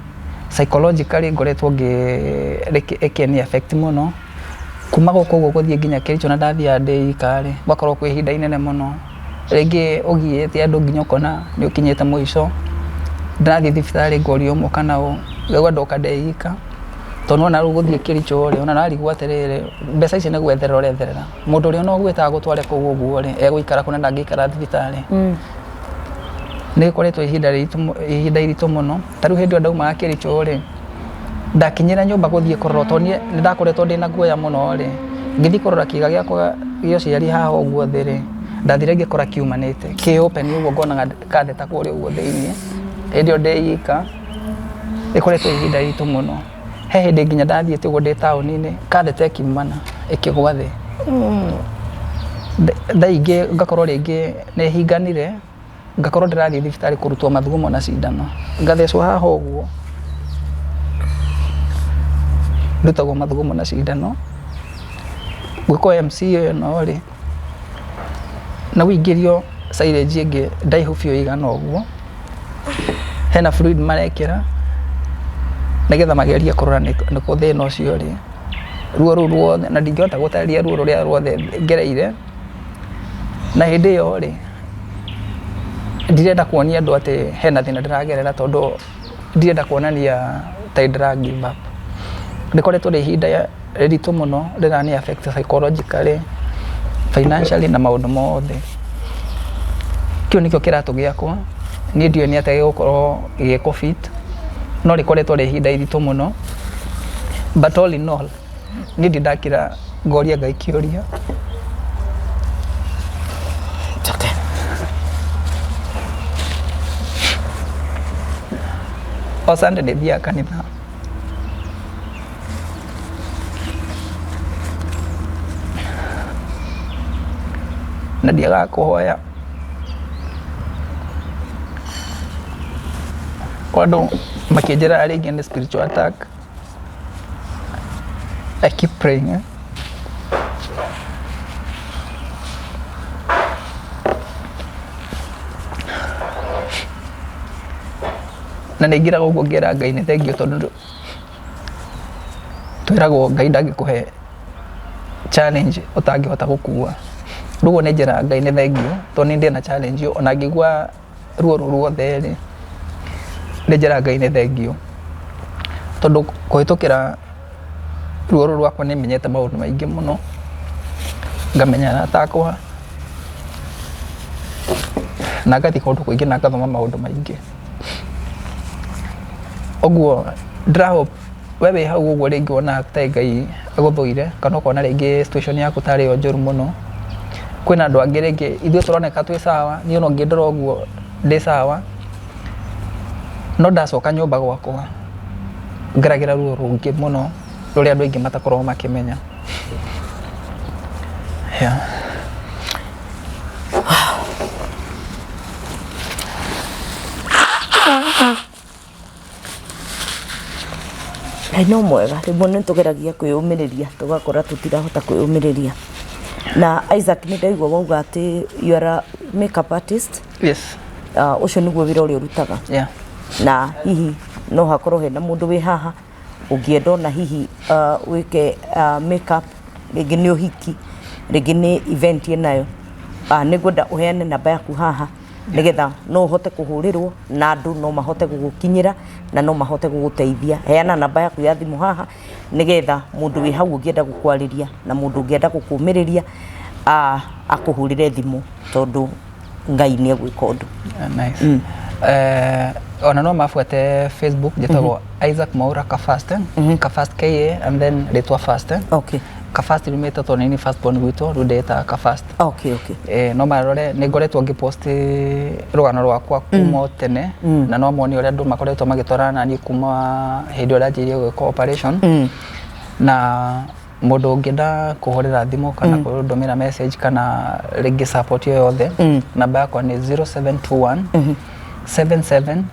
psychologically ngoretwo ngĩkĩni affect mũno kuma gũkũ ũguo gũthiĩ nginya Kericho na ndathiĩ ndĩikarĩ gwakorwo kwĩ ihinda inene mũno rĩngĩ ũgiĩte andũ nginya ũkona nĩ ũkinyĩte mũico ndathiĩ thibitarĩ ngorio ũmwe kana ũũ rĩu ndoka ndeika tondũ ona rĩu gũthiĩ Kericho rĩ ona narigwo atĩrĩrĩ mbeca ici nĩ gwetherera ũretherera mũndũ ũrĩa no gwĩtaga gũtware kũu ũguo rĩ egũikara kũna ndangĩikara thibitarĩ nĩ gĩkoretwo ihinda iritũ mũno ta rĩu hĩndĩ ĩyo ndauma Kericho rĩ ndakinyĩra nyũmba gũthiĩ kũrora tondũ nĩ ndakoretwo ndĩna guoya mũno rĩ ngĩthiĩ kũrora kĩga gĩakwa gĩa ũciari haha ũguo thĩ rĩ ndathire ngĩkora kiumanĩte kĩ open ũguo ngonaga katheta kũrĩa ũguo thĩinĩ hĩndĩ ĩyo ndĩika ĩkoretwo ihinda iritũ mũno he hĩndĩ nginya ndathiĩte ũguo ndĩ taũni-inĩ katheta ĩkiumana ĩkĩgwa thĩ thaa ingĩ ngakorwo rĩngĩ nĩ hinganire ngakorwo ndĩrathiĩ thibitarĩ kũrutwo mathugumo na cindano ngathecwo haha ũguo ndutagwo mathugumo na cindano gwĩkwo MC ĩno rĩ na wĩingĩrio silage ĩngĩ ndaihu biũ ĩigana ũguo hena fluid marekĩra nĩgetha magerie kũrora nĩkũ thĩna ũcio rĩ ruo rũu ruothe na ndingĩhota gũtarĩria ruo rũrĩa ruothe ngereire na hĩndĩ ĩyo rĩ ndirenda kuonia andũ atĩ hena thĩna ndĩragerera tondũ ndirenda kuonania ta ndĩra give up ndĩkoretwo rĩ ihinda rĩritũ mũno rĩrani affect psychologically financially na maundu mothe kio nikio kiratugiakwa ni ndio ni atege gukorwo igiko fit no rikoretwo ri hinda ithito muno but all in all ni ndakira ngoria Ngai kiuria o Sunday nĩ thiaga kanitha na ndiaga kuhoya kwando makĩnjĩra rĩngĩ nĩ spiritual attack. I keep praying na nĩngĩraga ũguo ngĩra Ngai nĩ thengio tondũ twĩragwo Ngai ndangĩkũhe challenge ũtangĩhota gũkua. Rĩu nĩ njĩra Ngai nĩ thengio tondũ nĩ ndĩ na challenge ona ngĩgua ruo ruothe rĩ nĩ njĩra Ngai nĩ thengio tondũ kũhĩtũkĩra ruo rwakwa nĩ menyete maũndũ maingĩ mũno ngamenya na takwa na ngathi kũndũ kũingĩ na ngathoma maũndũ maingĩ. Oguo ndĩrahope we wĩ hau ũguo rĩngĩ wona ta Ngai agũthũire kana ũkona rĩngĩ situation yaku tarĩ yo njũru mũno. Kwĩna andũ angĩ rĩngĩ ithuĩ tũroneka twĩ sawa niĩ no ngĩndora ũguo ndĩ sawa no ndacoka nyũmba gwakwa ngeragĩra ruo rũngĩ mũno rũrĩa andũ aingĩ matakoragwo makĩmenya. Ngai no mwega rĩmwe nĩ tũgeragia kwĩyũmĩrĩria tũgakora tũtirahota kwĩyũmĩrĩria. Na Isaac nĩ ndaigua wauga atĩ you are a makeup artist. Yes. Ũcio nĩguo wĩra ũrĩa ũrutaga. Yeah. Na hihi no hakorwo hena mũndũ wĩ haha ũngĩenda na hihi wĩke makeup rĩngĩ nĩ ũhiki rĩngĩ nĩ event nayo nĩ ngwenda ũheane namba yaku haha nĩgetha no ũhote kũhũrĩrwo na andũ no mahote gũgũkinyĩra na no mahote gũgũteithia. Heana namba yaku ya thimũ haha nĩgetha mũndũ wĩ hau ũngĩenda gũkwarĩria na mũndũ ũngĩenda gũkũmĩrĩria akũhũrĩre thimũ tondũ Ngai nĩ egwĩka ũndũ. Nice. Ona no mafuate Facebook jetagwo Isaac Mwaura Kafast Kafast KA and then retwa Fast. Okay. Kafast rumĩte tondũ nĩ first born gwitũ rĩu ndeta Kafast. Okay, okay. No marore nĩ ngoretwo ngĩpost rũgano rwakwa kuma tene na no moni ũrĩa andũ makoretwo magĩtwarana na niĩ kuma hĩndĩ ĩrĩa njirie gwĩka operation na mũndũ ũngĩenda kũhũrĩra thimũ kana kũndũmĩra message kana rĩngĩ support yothe namba yakwa nĩ 0721 77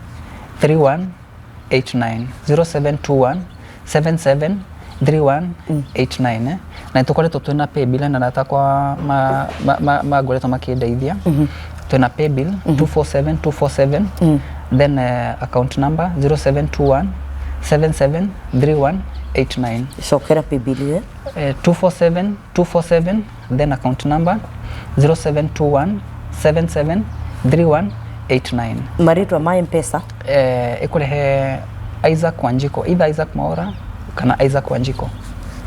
3189 0721 77 3189 na tukoretwo twina paybill na natakwa ngoretwo makĩndeithia twina paybill 247247 then account number 0721 77 3189 cokera paybill 247247 then account number 0721 77 3189 maritwa ma M-Pesa ikurehe Isaac Wanjiko either Isaac Mwaura kana Isaac Wanjiko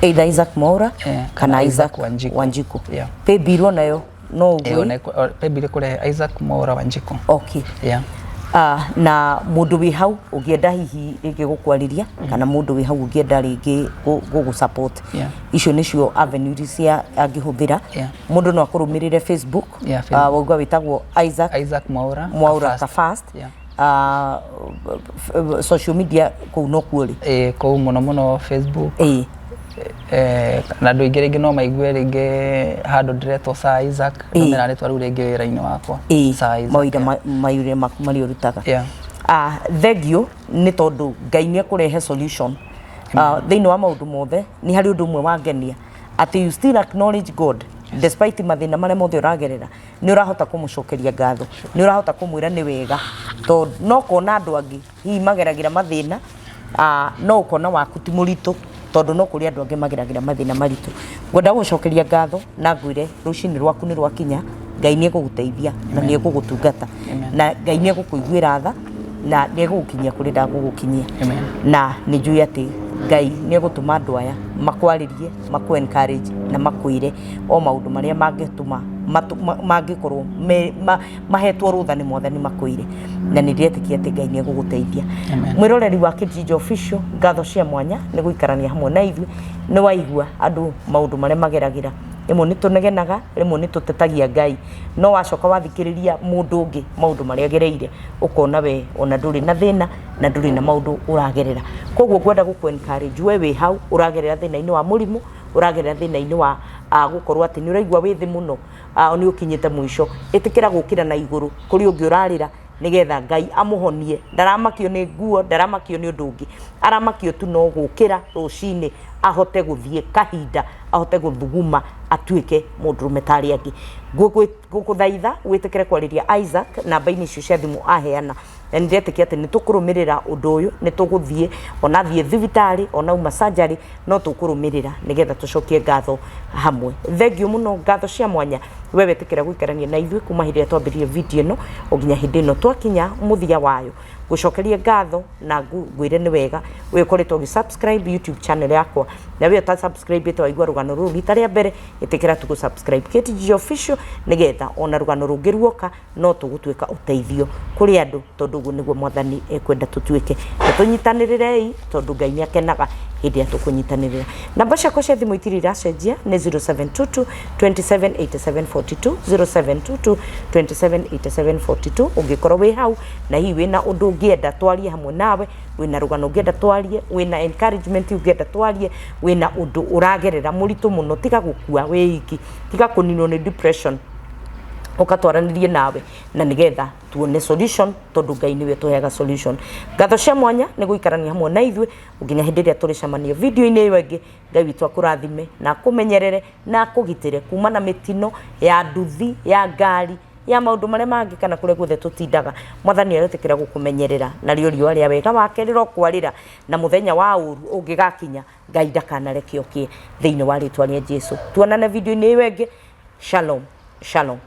either Isaac Mwaura kana Isaac Wanjiko. Yeah. Paybill nayo no ugwe paybill kurehe Isaac Mwaura Wanjiko. Okay. Yeah. Na mũndũ wĩ hau ũngĩenda hihi rĩngĩ gũkwarĩria kana mũndũ wĩ hau ũngĩenda rĩngĩ gũgũ support icio nĩcio avenue cia angĩhũthĩra mũndũ no akũrũmĩrĩre Facebook wauga wĩtagwo Isaac Mwaura Kafast social media kũu no kuo kũu mũno Facebook na andũ aingĩ rĩngĩ no maigue rĩngĩ handũ ndiretwo Sir Isaac no mĩrarĩtwa rĩu rĩngĩ wĩra-inĩ wakwa Sir Isaac mawĩra maku marĩ ũrutaga. Thengio nĩ tondũ Ngai nĩ ekũrehe solution thĩinĩ wa maũndũ mothe. Nĩ harĩ ũndũ ũmwe wangenia atĩ you still acknowledge God despite mathĩna marĩa mothe ũragerera nĩ ũrahota kũmũcokeria ngatho nĩ ũrahota kũmwĩra nĩ wega tondũ no kona andũ angĩ hihi mageragĩra mathĩna no ũkona waku ti mũritũ tondũ no kũrĩ andũ angĩ mageragĩra mathĩna maritũ. Ngwenda gũcokeria ngatho na ngwĩre rũcinĩ rwaku nĩ rwakinya. Ngai nĩ egũgũteithia na nĩ egũgũtungata na Ngai nĩ egũkũiguĩra tha na nĩ egũgũkinyia kũrĩa ndagũgũkinyia na nĩ njũĩ atĩ Ngai nĩ egũtũma andũ aya makwaririe maku encourage na makwire o maundu maria mangituma mangikorwo mahetwo rutha ni mwathani makwire na ni ndietikia ati Ngai ni eguguteithia. Mwiroreri wa Kijiji Official, ngatho cia mwanya ni guikarania hamwe na ithuĩ ni waigua andu maundu maria mageragira, rimwe ni tunegenaga, rimwe ni tutetagia Ngai, no wacoka wathikiriria mundu ungi maundu maria agereire ukona we ona nduri na thina na nduri na maundu uragerera. Koguo ngwenda guku encourage we wi hau uragerera thina-ini wa murimu, uragerera thina-ini wa gukorwo ati ni uraigua wi thi muno, ni ukinyite mwisho, itikira gukira na iguru kuri ungi urarira nigetha Ngai amuhonie. Ndaramakio ni nguo, ndaramakio ni undu ungi, aramakio tu no gukira rucini ahote guthie kahinda, ahote guthuguma, atuike mundurume tari angi. Ngukuthaitha witikire kwariria Isaac namba-ini icio cia thimu aheana, na ndetikia ati nitukurumirira undu uyu, nituguthie ona thie thibitari ona uma surgery, no tukurumirira nigetha tucokie ngatho hamwe. Thengiu muno, ngatho cia mwanya we wetikira guikarania na ithuĩ kuma hindi twambirie video ino oginya hindi ino twakinya muthia wayo. Gucokeria ngatho na ngwire ni wega wikoretwo gi subscribe YouTube channel yakwa, na we ta subscribe to waigua rugano ruru rita ria mbere, itikira tu subscribe Kijiji Official nigetha ona rugano rungi ruoka no tugutuika uteithio kuri andu, tondu guo niguo mwathani ekwenda tutuike. Tunyitanirire tondu Ngai ni akenaga hindi ya tukunyitanirira. Namba ciakwa cia thimu itiri iracenjia ni 0722 278742 0722 278742. Ungikorwo wi hau na hihi wina undu ungienda twarie hamwe nawe, wina rugano ungienda twarie, wina encouragement ungienda twarie, wina undu uragerera muritu muno, tiga gukua wiki, tiga kuninwo ni depression, ukatwaranirie nawe na nigetha tuone solution, tondu Ngai niwe tuheaga solution. Ngatho cia mwanya ni guikarania hamwe na ithuĩ uginya hindi ria turicemanio video-ini iyo ingi. Ngai witu akurathime na akumenyerere na akugitire kuma na mitino ya nduthi ya ngari ya maundu maria mangi kana kuria guothe tutindaga. Mwathani aretikira gukumenyerera na rio riua ria wega wake rirokwarira, na muthenya wa uru ungigakinya Ngai ndakanareke okie thiini wa ritwa ria Jesu. Tuonane video-ini iyo ingi. Shalom, shalom.